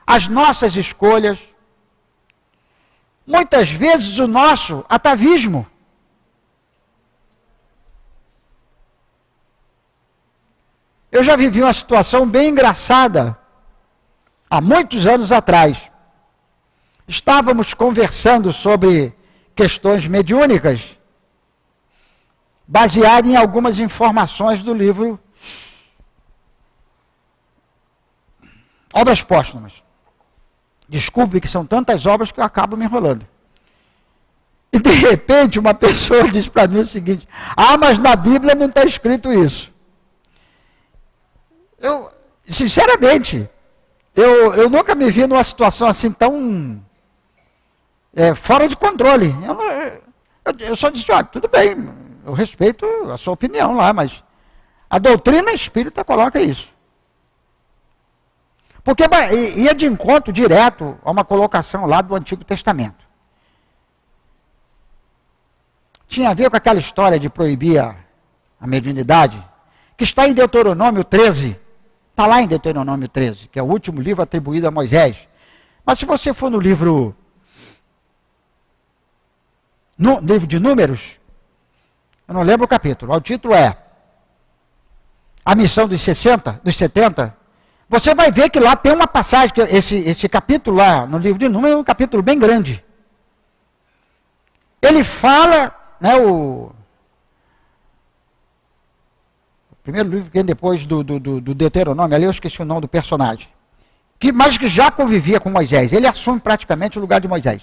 as nossas escolhas, muitas vezes o nosso atavismo. Eu já vivi uma situação bem engraçada, há muitos anos atrás. Estávamos conversando sobre questões mediúnicas, baseado em algumas informações do livro Obras Póstumas. Desculpe que são tantas obras que eu acabo me enrolando. E de repente uma pessoa diz para mim o seguinte: mas na Bíblia não está escrito isso. Eu, sinceramente, eu nunca me vi numa situação assim tão fora de controle. Eu só disse, tudo bem, eu respeito a sua opinião lá, mas a doutrina espírita coloca isso. Porque ia de encontro direto a uma colocação lá do Antigo Testamento. Tinha a ver com aquela história de proibir a mediunidade, que está em Deuteronômio 13, Está lá em Deuteronômio 13, que é o último livro atribuído a Moisés. Mas se você for no livro de Números, eu não lembro o capítulo, o título é A Missão dos 70, você vai ver que lá tem uma passagem, que esse capítulo lá no livro de Números é um capítulo bem grande. Ele fala, né, o primeiro livro que vem depois do Deuteronômio, ali eu esqueci o nome do personagem, mas que já convivia com Moisés. Ele assume praticamente o lugar de Moisés.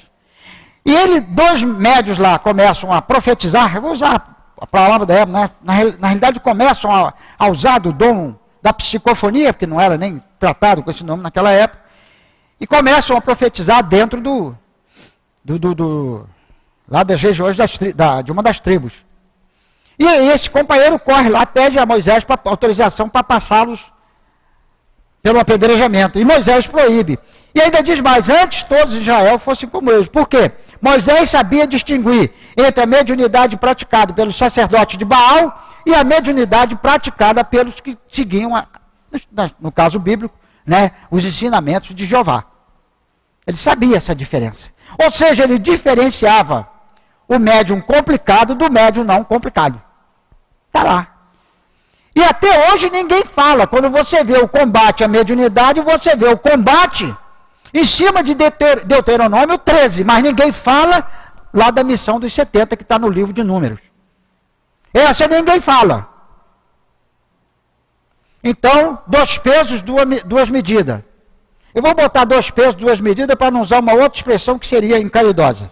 E dois médios lá começam a profetizar, eu vou usar a palavra da época, né? Na realidade começam a usar do dom da psicofonia, porque não era nem tratado com esse nome naquela época, e começam a profetizar dentro lá das regiões de uma das tribos. E esse companheiro corre lá, pede a Moisés autorização para passá-los pelo apedrejamento. E Moisés proíbe. E ainda diz mais, antes todos de Israel fossem como eles. Por quê? Moisés sabia distinguir entre a mediunidade praticada pelos sacerdotes de Baal e a mediunidade praticada pelos que seguiam, no caso bíblico, né, os ensinamentos de Jeová. Ele sabia essa diferença. Ou seja, ele diferenciava o médium complicado do médium não complicado. Está lá. E até hoje ninguém fala. Quando você vê o combate à mediunidade, você vê o combate em cima de Deuteronômio 13. Mas ninguém fala lá da missão dos 70 que está no livro de Números. Essa ninguém fala. Então, 2 pesos, 2 medidas. Eu vou botar 2 pesos, 2 medidas para não usar uma outra expressão que seria encaridosa.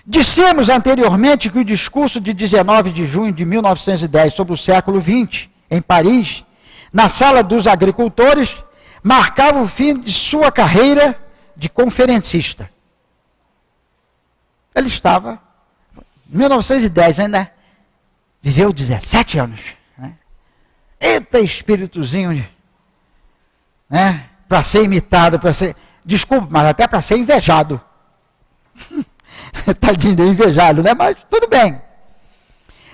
Dissemos anteriormente que o discurso de 19 de junho de 1910 sobre o século XX, em Paris, na Sala dos Agricultores, marcava o fim de sua carreira de conferencista. Ele estava, em 1910 ainda, viveu 17 anos. Né? Eita espíritozinho, né? Para ser imitado, para ser, desculpa, mas até para ser invejado. Tadinho de invejado, né? Mas tudo bem.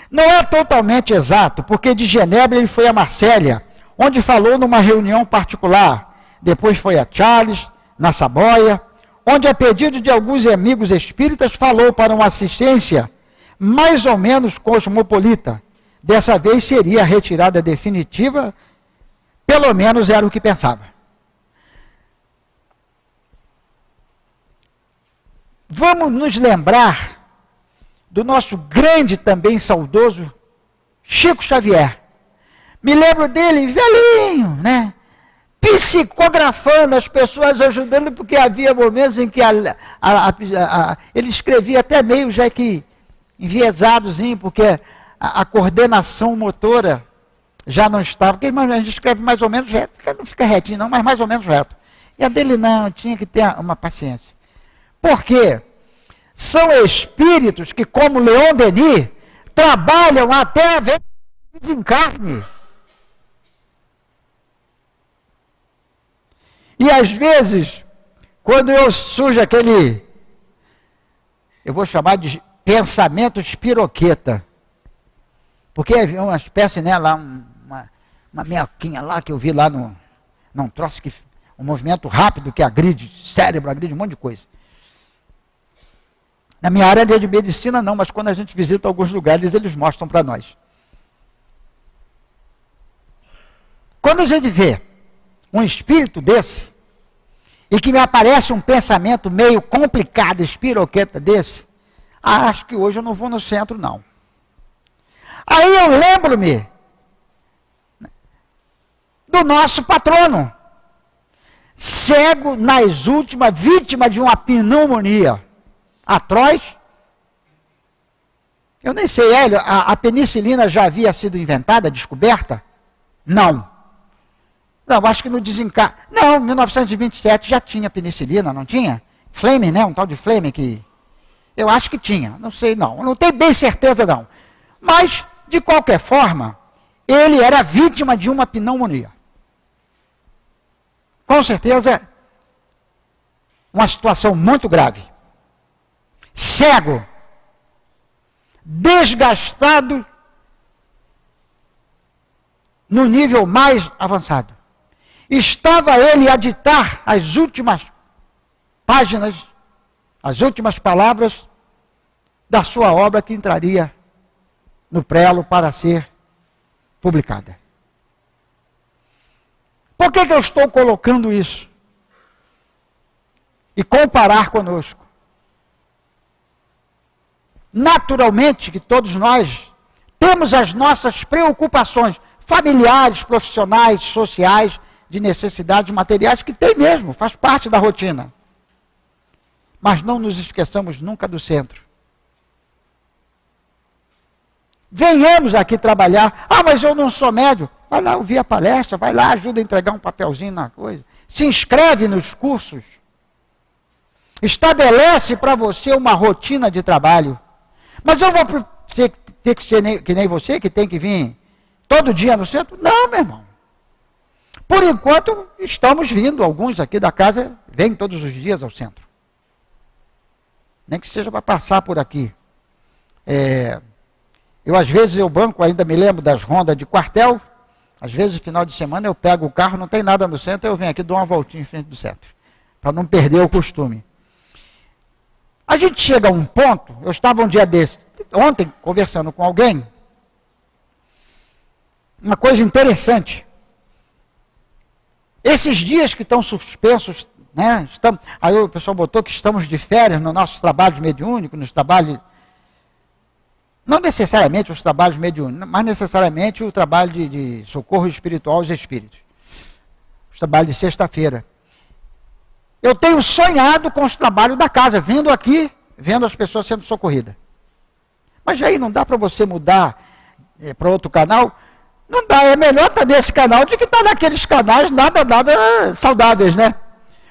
Não é totalmente exato, porque de Genebra ele foi a Marsella, onde falou numa reunião particular. Depois foi a Charles, na Saboia, onde a pedido de alguns amigos espíritas falou para uma assistência mais ou menos cosmopolita. Dessa vez seria a retirada definitiva, pelo menos era o que pensava. Vamos nos lembrar do nosso grande, também saudoso, Chico Xavier. Me lembro dele, velhinho, né? Psicografando as pessoas, ajudando, porque havia momentos em que ele escrevia até meio já que enviesadozinho, porque a coordenação motora já não estava, porque a gente escreve mais ou menos reto, não fica retinho não, mas mais ou menos reto. E a dele não, tinha que ter uma paciência. Por quê? São espíritos que, como Leon Denis, trabalham até a vez de desencarne. E às vezes, quando eu surge aquele, eu vou chamar de pensamento espiroqueta, porque é uma espécie, né, lá, uma minhoquinha lá que eu vi lá num troço que, um movimento rápido que agride cérebro, agride um monte de coisa. Na minha área de medicina não, mas quando a gente visita alguns lugares, eles mostram para nós. Quando a gente vê um espírito desse, e que me aparece um pensamento meio complicado, espiroqueta desse, acho que hoje eu não vou no centro, não. Aí eu lembro-me do nosso patrono, cego nas últimas, vítima de uma pneumonia atroz. Eu nem sei, Hélio, a penicilina já havia sido inventada, descoberta? Não. Não, acho que no desencarne. Não, em 1927 já tinha penicilina, não tinha? Fleming, né? Um tal de Fleming que... Eu acho que tinha, não sei não. Não tenho bem certeza não. Mas, de qualquer forma, ele era vítima de uma pneumonia. Com certeza, uma situação muito grave. Cego, desgastado no nível mais avançado. Estava ele a ditar as últimas páginas, as últimas palavras da sua obra que entraria no prelo para ser publicada. Por que eu estou colocando isso? E comparar conosco? Naturalmente que todos nós temos as nossas preocupações familiares, profissionais, sociais, de necessidades materiais, que tem mesmo, faz parte da rotina. Mas não nos esqueçamos nunca do centro. Venhamos aqui trabalhar. Ah, mas eu não sou médium. Vai lá ouvir a palestra, vai lá, ajuda a entregar um papelzinho na coisa. Se inscreve nos cursos. Estabelece para você uma rotina de trabalho. Mas eu vou ter que ser que nem você, que tem que vir todo dia no centro? Não, meu irmão. Por enquanto, estamos vindo. Alguns aqui da casa vêm todos os dias ao centro. Nem que seja para passar por aqui. Às vezes, eu banco, ainda me lembro das rondas de quartel. Às vezes, no final de semana, eu pego o carro, não tem nada no centro, eu venho aqui, dou uma voltinha em frente do centro. Para não perder o costume. A gente chega a um ponto, eu estava um dia desse, ontem, conversando com alguém, uma coisa interessante. Esses dias que estão suspensos, né, aí o pessoal botou que estamos de férias no nosso trabalho mediúnico, nos trabalhos, não necessariamente os trabalhos mediúnicos, mas necessariamente o trabalho de socorro espiritual aos espíritos. Os trabalhos de sexta-feira. Eu tenho sonhado com os trabalhos da casa, vindo aqui, vendo as pessoas sendo socorridas. Mas aí não dá para você mudar para outro canal? Não dá, é melhor estar nesse canal do que estar naqueles canais nada saudáveis, né?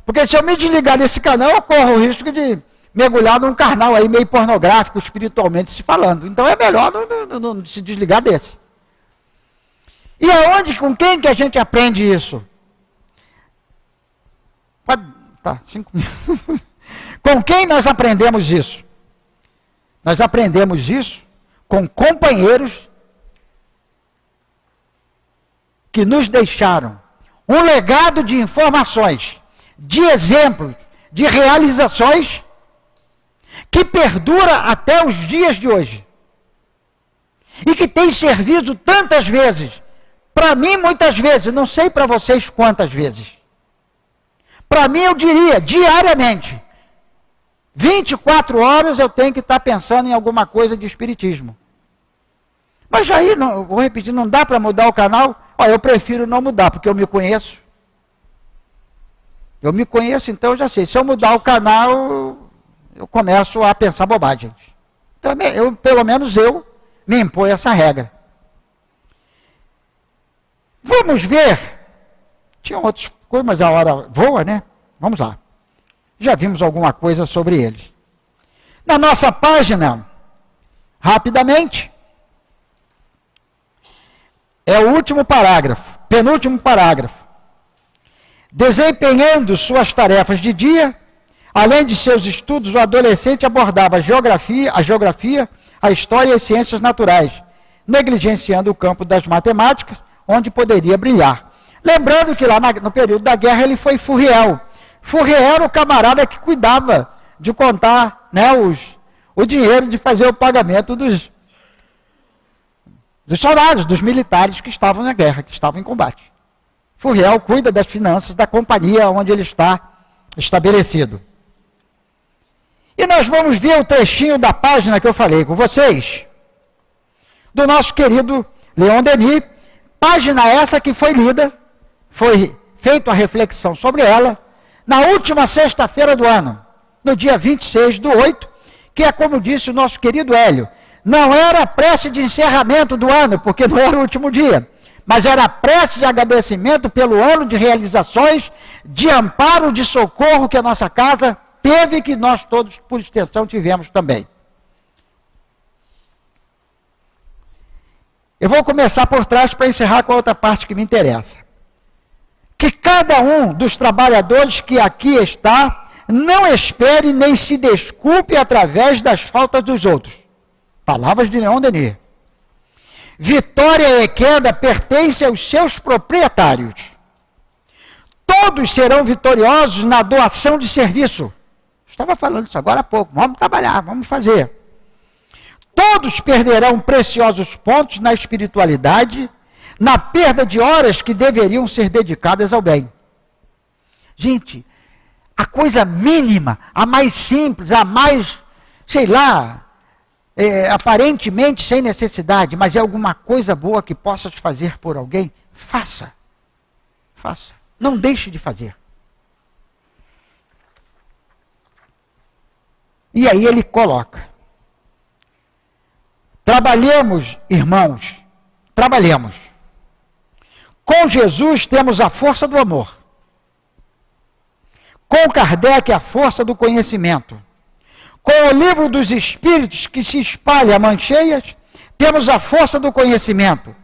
Porque se eu me desligar desse canal, eu corro o risco de mergulhar num canal aí meio pornográfico, espiritualmente se falando. Então é melhor não se desligar desse. E aonde, com quem que a gente aprende isso? Tá, 5 minutos. Com quem nós aprendemos isso? Nós aprendemos isso com companheiros que nos deixaram um legado de informações, de exemplos, de realizações que perdura até os dias de hoje. E que tem servido tantas vezes, para mim muitas vezes, não sei para vocês quantas vezes. Para mim eu diria, diariamente, 24 horas eu tenho que estar pensando em alguma coisa de espiritismo. Mas aí, vou repetir, não dá para mudar o canal? Eu prefiro não mudar, porque eu me conheço. Eu me conheço, então eu já sei. Se eu mudar o canal, eu começo a pensar bobagem. Então, pelo menos eu me imponho essa regra. Vamos ver. Tinham outras coisas, mas a hora voa, né? Vamos lá. Já vimos alguma coisa sobre eles. Na nossa página, rapidamente, é o último parágrafo, penúltimo parágrafo. Desempenhando suas tarefas de dia, além de seus estudos, o adolescente abordava a geografia, a história e as ciências naturais, negligenciando o campo das matemáticas, onde poderia brilhar. Lembrando que lá no período da guerra ele foi furriel. Furriel era o camarada que cuidava de contar, né, o dinheiro de fazer o pagamento dos soldados, dos militares que estavam na guerra, que estavam em combate. Furriel cuida das finanças da companhia onde ele está estabelecido. E nós vamos ver o trechinho da página que eu falei com vocês, do nosso querido Leon Denis, página essa que foi lida, foi feita a reflexão sobre ela, na última sexta-feira do ano, no dia 26/8, que é como disse o nosso querido Hélio, não era a prece de encerramento do ano, porque não era o último dia, mas era a prece de agradecimento pelo ano de realizações, de amparo, de socorro que a nossa casa teve e que nós todos, por extensão, tivemos também. Eu vou começar por trás para encerrar com a outra parte que me interessa. Que cada um dos trabalhadores que aqui está não espere nem se desculpe através das faltas dos outros. Palavras de Leon Denis. Vitória e queda pertencem aos seus proprietários. Todos serão vitoriosos na doação de serviço. Estava falando isso agora há pouco. Vamos trabalhar, vamos fazer. Todos perderão preciosos pontos na espiritualidade, na perda de horas que deveriam ser dedicadas ao bem. Gente, a coisa mínima, a mais simples, a mais, sei lá, aparentemente sem necessidade, mas é alguma coisa boa que possas fazer por alguém, faça. Faça. Não deixe de fazer. E aí ele coloca: trabalhemos, irmãos, trabalhemos. Com Jesus temos a força do amor. Com Kardec a força do conhecimento. Com o livro dos Espíritos que se espalha a mancheias, temos a força do conhecimento.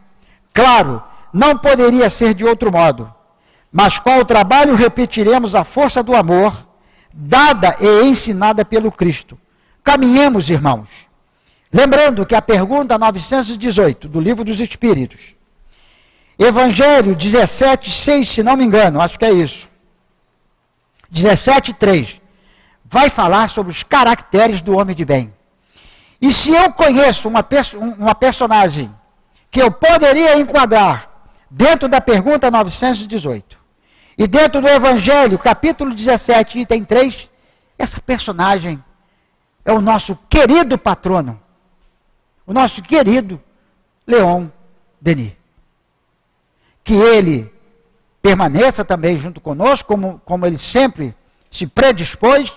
Claro, não poderia ser de outro modo. Mas com o trabalho repetiremos a força do amor, dada e ensinada pelo Cristo. Caminhemos, irmãos. Lembrando que a pergunta 918 do Livro dos Espíritos, Evangelho 17:6, se não me engano, acho que é isso, 17:3, vai falar sobre os caracteres do homem de bem. E se eu conheço uma personagem que eu poderia enquadrar dentro da pergunta 918, e dentro do Evangelho, capítulo 17, item 3, essa personagem é o nosso querido patrono, o nosso querido Leon Denis. Que ele permaneça também junto conosco, como ele sempre se predispôs,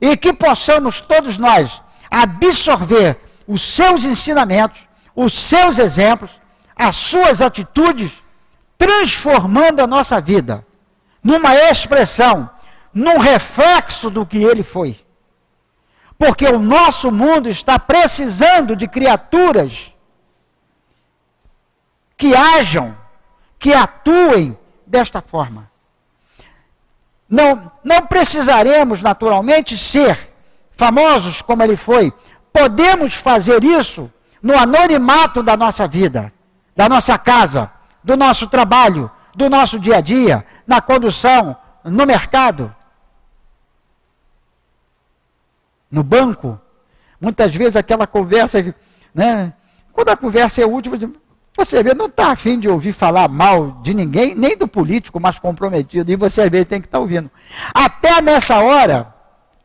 e que possamos todos nós absorver os seus ensinamentos, os seus exemplos, as suas atitudes, transformando a nossa vida numa expressão, num reflexo do que ele foi. Porque o nosso mundo está precisando de criaturas que ajam, que atuem desta forma. Não precisaremos, naturalmente, ser famosos como ele foi. Podemos fazer isso no anonimato da nossa vida, da nossa casa, do nosso trabalho, do nosso dia a dia, na condução, no mercado, no banco. Muitas vezes aquela conversa, né? Quando a conversa é útil, você vê, não está afim de ouvir falar mal de ninguém, nem do político mais comprometido, e você às vezes tem que estar ouvindo. Até nessa hora,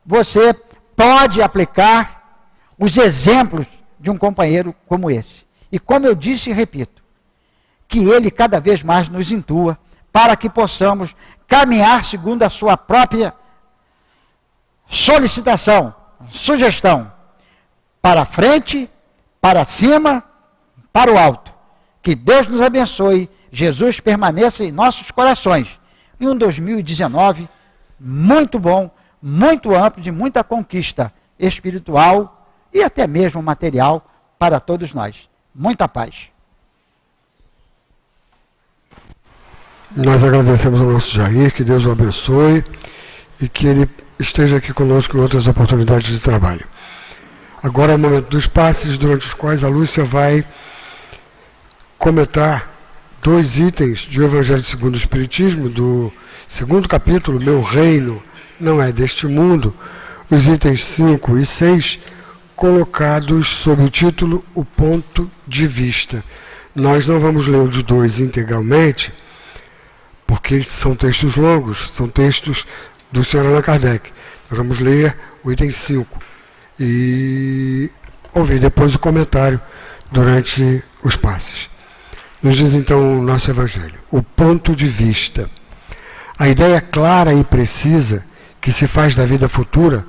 você pode aplicar os exemplos de um companheiro como esse. E como eu disse e repito, que ele cada vez mais nos intua para que possamos caminhar segundo a sua própria solicitação, sugestão, para frente, para cima, para o alto. Que Deus nos abençoe, Jesus permaneça em nossos corações. Em um 2019 muito bom, muito amplo, de muita conquista espiritual e até mesmo material para todos nós. Muita paz.
Nós agradecemos ao nosso Jair, que Deus o abençoe e que ele esteja aqui conosco em outras oportunidades de trabalho. Agora é o momento dos passes, durante os quais a Lúcia vai comentar 2 itens do Evangelho segundo o Espiritismo, do 2º capítulo, Meu Reino não é deste mundo, os itens 5 e 6, colocados sob o título O Ponto de Vista. Nós não vamos ler os 2 integralmente, porque são textos longos, são textos do Sr. Allan Kardec. Nós vamos ler o item 5 e ouvir depois o comentário durante os passes. Nos diz então o nosso Evangelho, o ponto de vista. A ideia clara e precisa que se faz da vida futura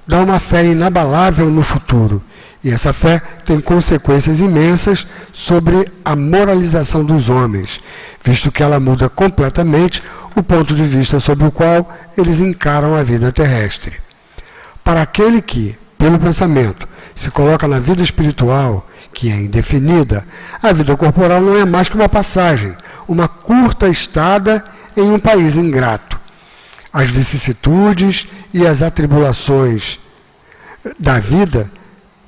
dá uma fé inabalável no futuro, e essa fé tem consequências imensas sobre a moralização dos homens, visto que ela muda completamente o ponto de vista sobre o qual eles encaram a vida terrestre. Para aquele que, pelo pensamento, se coloca na vida espiritual, que é indefinida, a vida corporal não é mais que uma passagem, uma curta estada em um país ingrato. As vicissitudes e as atribulações da vida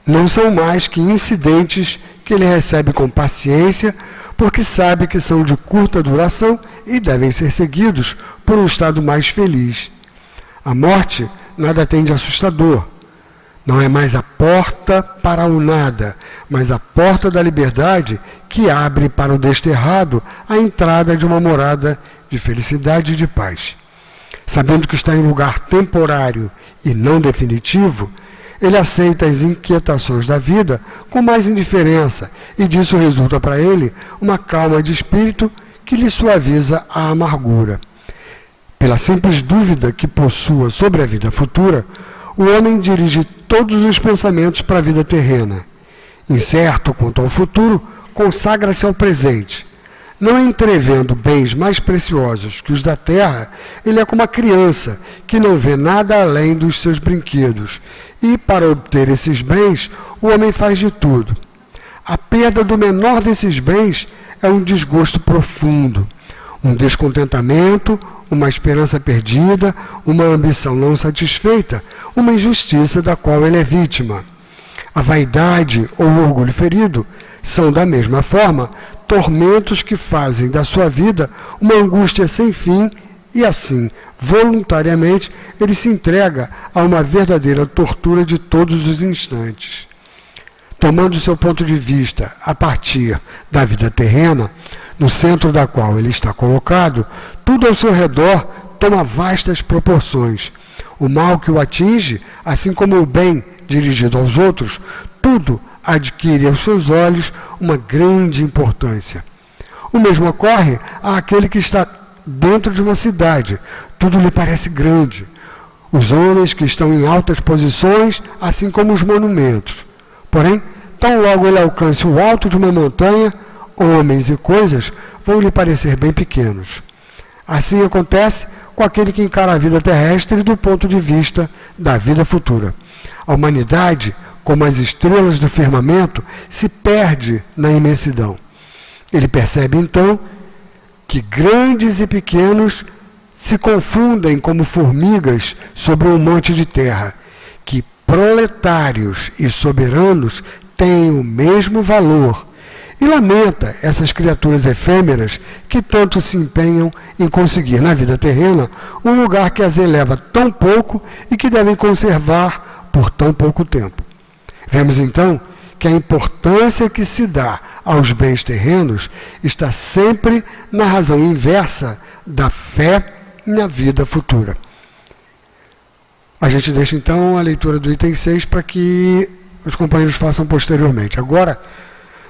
não são mais que incidentes que ele recebe com paciência, porque sabe que são de curta duração e devem ser seguidos por um estado mais feliz. A morte nada tem de assustador. Não é mais a porta para o nada, mas a porta da liberdade que abre para o desterrado a entrada de uma morada de felicidade e de paz. Sabendo que está em lugar temporário e não definitivo, ele aceita as inquietações da vida com mais indiferença, e disso resulta para ele uma calma de espírito que lhe suaviza a amargura. Pela simples dúvida que possua sobre a vida futura, o homem dirige todos os pensamentos para a vida terrena. Incerto quanto ao futuro, consagra-se ao presente. Não entrevendo bens mais preciosos que os da terra, ele é como a criança, que não vê nada além dos seus brinquedos. E, para obter esses bens, o homem faz de tudo. A perda do menor desses bens é um desgosto profundo, um descontentamento, uma esperança perdida, uma ambição não satisfeita, uma injustiça da qual ele é vítima. A vaidade ou o orgulho ferido são, da mesma forma, tormentos que fazem da sua vida uma angústia sem fim e, assim, voluntariamente, ele se entrega a uma verdadeira tortura de todos os instantes. Tomando seu ponto de vista a partir da vida terrena, no centro da qual ele está colocado, tudo ao seu redor toma vastas proporções. O mal que o atinge, assim como o bem dirigido aos outros, tudo adquire aos seus olhos uma grande importância. O mesmo ocorre àquele que está dentro de uma cidade. Tudo lhe parece grande. Os homens que estão em altas posições, assim como os monumentos. Porém, tão logo ele alcance o alto de uma montanha, homens e coisas vão lhe parecer bem pequenos. Assim acontece com aquele que encara a vida terrestre do ponto de vista da vida futura. A humanidade, como as estrelas do firmamento, se perde na imensidão. Ele percebe então que grandes e pequenos se confundem como formigas sobre um monte de terra, que proletários e soberanos têm o mesmo valor, e lamenta essas criaturas efêmeras que tanto se empenham em conseguir na vida terrena um lugar que as eleva tão pouco e que devem conservar por tão pouco tempo. Vemos então que a importância que se dá aos bens terrenos está sempre na razão inversa da fé na vida futura. A gente deixa então a leitura do item 6 para que os companheiros façam posteriormente. Agora,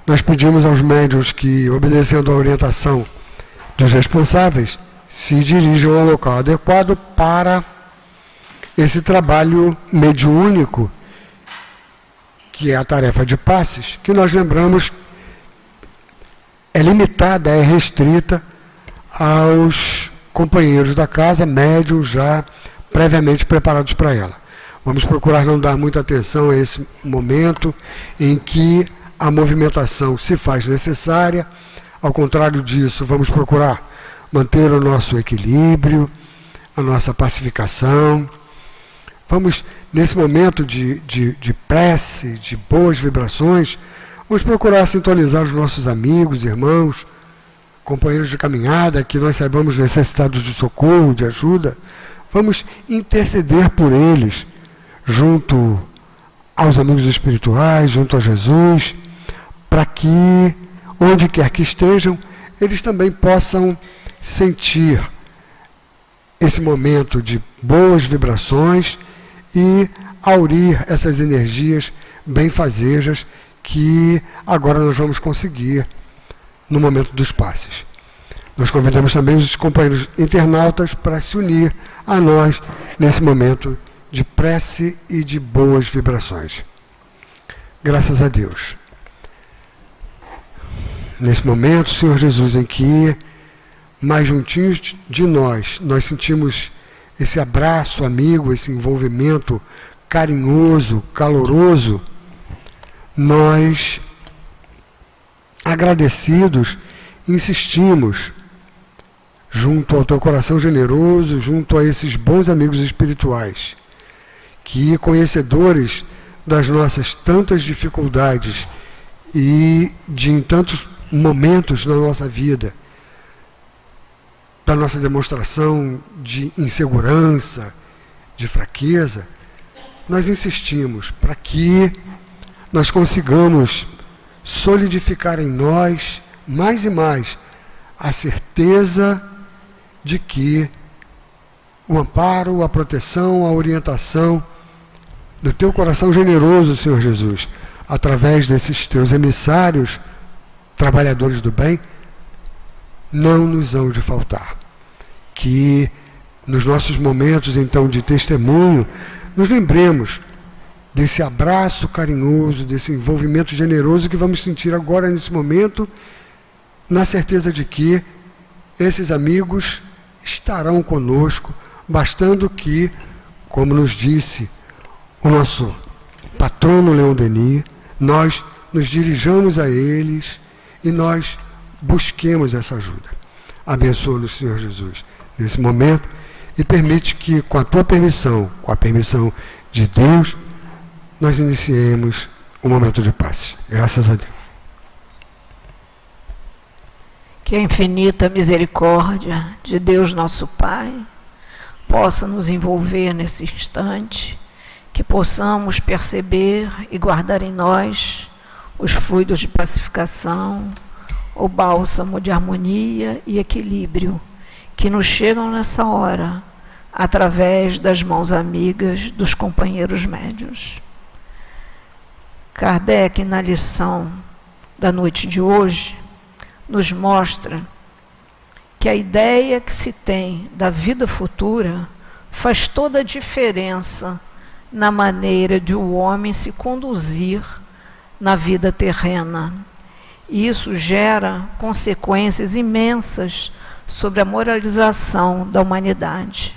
nós pedimos aos médiuns que, obedecendo à orientação dos responsáveis, se dirijam ao local adequado para esse trabalho mediúnico, que é a tarefa de passes, que nós lembramos é limitada, é restrita aos companheiros da casa, médiuns já previamente preparados para ela. Vamos procurar não dar muita atenção a esse momento em que a movimentação se faz necessária. Ao contrário disso, vamos procurar manter o nosso equilíbrio, a nossa pacificação. Vamos, nesse momento de prece, de boas vibrações, vamos procurar sintonizar os nossos amigos, irmãos, companheiros de caminhada, que nós saibamos necessitados de socorro, de ajuda. Vamos interceder por eles, junto aos amigos espirituais, junto a Jesus, para que, onde quer que estejam, eles também possam sentir esse momento de boas vibrações e aurir essas energias benfazejas que agora nós vamos conseguir no momento dos passes. Nós convidamos também os companheiros internautas para se unir a nós nesse momento de prece e de boas vibrações. Graças a Deus. Nesse momento, Senhor Jesus, em que mais juntinhos de nós sentimos esse abraço amigo, esse envolvimento carinhoso, caloroso, nós, agradecidos, insistimos junto ao teu coração generoso, junto a esses bons amigos espirituais, que, conhecedores das nossas tantas dificuldades e em tantos momentos na nossa vida, da nossa demonstração de insegurança, de fraqueza, nós insistimos para que nós consigamos solidificar em nós mais e mais a certeza de que o amparo, a proteção, a orientação do teu coração generoso, Senhor Jesus, através desses teus emissários, trabalhadores do bem, não nos hão de faltar. Que nos nossos momentos, então, de testemunho, nos lembremos desse abraço carinhoso, desse envolvimento generoso que vamos sentir agora, nesse momento, na certeza de que esses amigos estarão conosco, bastando que, como nos disse o nosso patrono Leon Denis, nós nos dirijamos a eles e nós busquemos essa ajuda. Abençoa-nos, Senhor Jesus, nesse momento, e permite que, com a tua permissão, com a permissão de Deus, nós iniciemos um momento de paz. Graças a Deus.
Que a infinita misericórdia de Deus nosso Pai possa nos envolver nesse instante, que possamos perceber e guardar em nós os fluidos de pacificação, o bálsamo de harmonia e equilíbrio que nos chegam nessa hora através das mãos amigas dos companheiros médiuns. Kardec, na lição da noite de hoje, nos mostra que a ideia que se tem da vida futura faz toda a diferença na maneira de o homem se conduzir na vida terrena. E isso gera consequências imensas sobre a moralização da humanidade.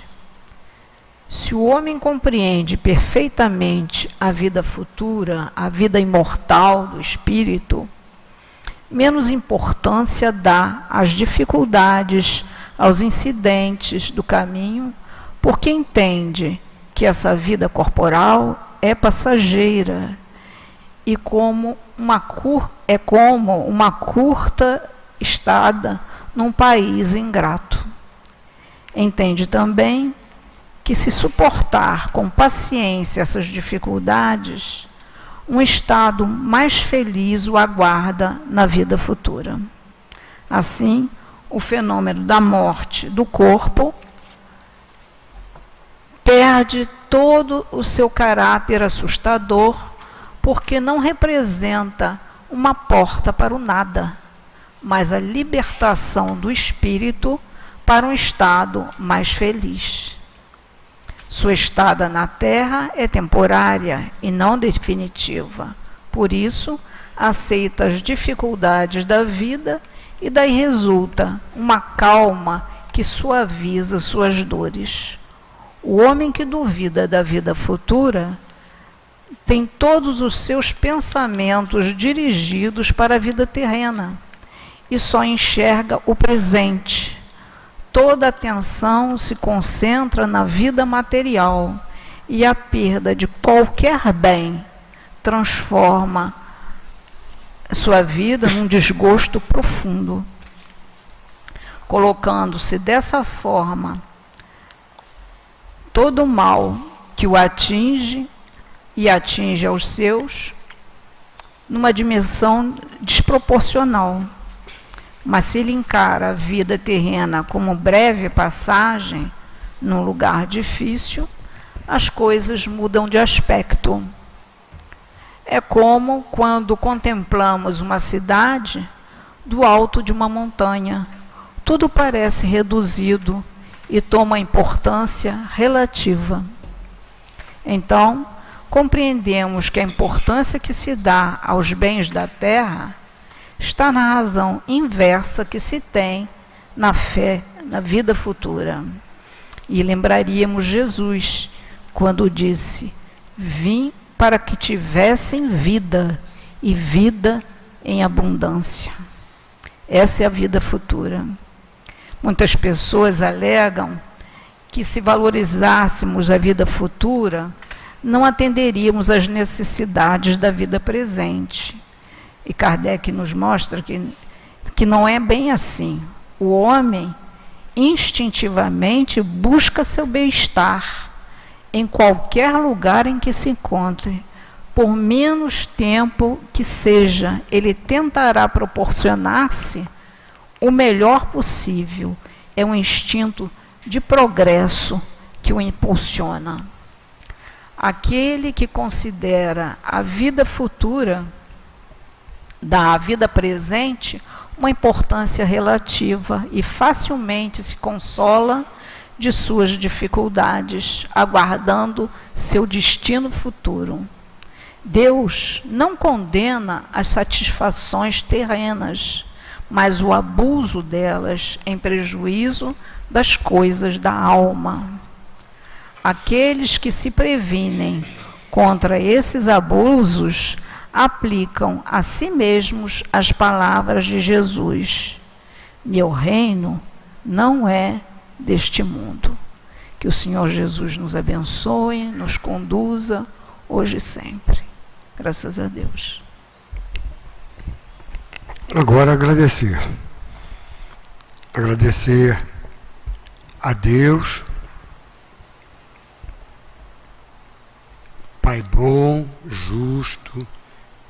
Se o homem compreende perfeitamente a vida futura, a vida imortal do espírito, menos importância dá às dificuldades, aos incidentes do caminho, porque entende que essa vida corporal é passageira e como uma curta estada num país ingrato. Entende também que, se suportar com paciência essas dificuldades, um estado mais feliz o aguarda na vida futura. Assim, o fenômeno da morte do corpo perde todo o seu caráter assustador, porque não representa uma porta para o nada, mas a libertação do espírito para um estado mais feliz. Sua estada na Terra é temporária e não definitiva. Por isso, aceita as dificuldades da vida e daí resulta uma calma que suaviza suas dores. O homem que duvida da vida futura tem todos os seus pensamentos dirigidos para a vida terrena e só enxerga o presente. Toda a atenção se concentra na vida material e a perda de qualquer bem transforma sua vida num desgosto profundo. Colocando-se dessa forma, todo o mal que o atinge e atinge aos seus, numa dimensão desproporcional. Mas se ele encara a vida terrena como breve passagem num lugar difícil, as coisas mudam de aspecto. É como quando contemplamos uma cidade do alto de uma montanha. Tudo parece reduzido e toma importância relativa. Então, compreendemos que a importância que se dá aos bens da terra está na razão inversa que se tem na fé, na vida futura. E lembraríamos Jesus, quando disse: vim para que tivessem vida, e vida em abundância. Essa é a vida futura. Muitas pessoas alegam que, se valorizássemos a vida futura, não atenderíamos às necessidades da vida presente. E Kardec nos mostra que não é bem assim. O homem instintivamente busca seu bem-estar em qualquer lugar em que se encontre. Por menos tempo que seja, ele tentará proporcionar-se o melhor possível. É um instinto de progresso que o impulsiona. Aquele que considera a vida futura dá à vida presente uma importância relativa e facilmente se consola de suas dificuldades, aguardando seu destino futuro. Deus não condena as satisfações terrenas, mas o abuso delas em prejuízo das coisas da alma. Aqueles que se previnem contra esses abusos aplicam a si mesmos as palavras de Jesus: meu reino não é deste mundo. Que o Senhor Jesus nos abençoe, nos conduza, hoje e sempre. Graças a Deus.
Agora agradecer. Agradecer a Deus, Pai bom, justo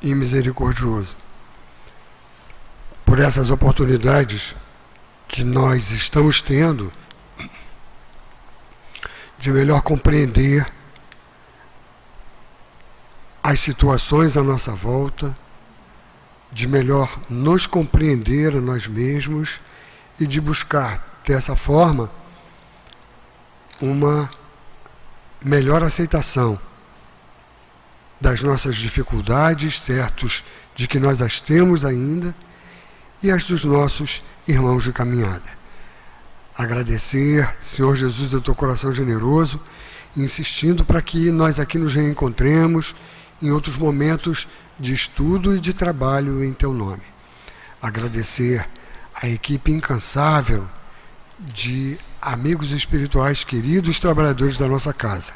e misericordioso, por essas oportunidades que nós estamos tendo de melhor compreender as situações à nossa volta, de melhor nos compreender a nós mesmos e de buscar, dessa forma, uma melhor aceitação das nossas dificuldades, certos de que nós as temos ainda, e as dos nossos irmãos de caminhada. Agradecer, Senhor Jesus, do teu coração generoso, insistindo para que nós aqui nos reencontremos em outros momentos de estudo e de trabalho em teu nome. Agradecer a equipe incansável de amigos espirituais queridos, trabalhadores da nossa casa.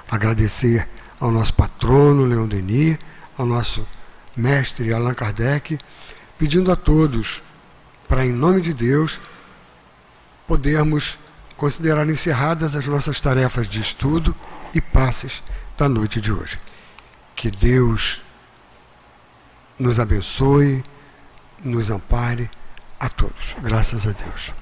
Agradecer ao nosso patrono, Leon Denis, ao nosso mestre Allan Kardec, pedindo a todos, para em nome de Deus, podermos considerar encerradas as nossas tarefas de estudo e passes da noite de hoje. Que Deus nos abençoe, nos ampare a todos. Graças a Deus.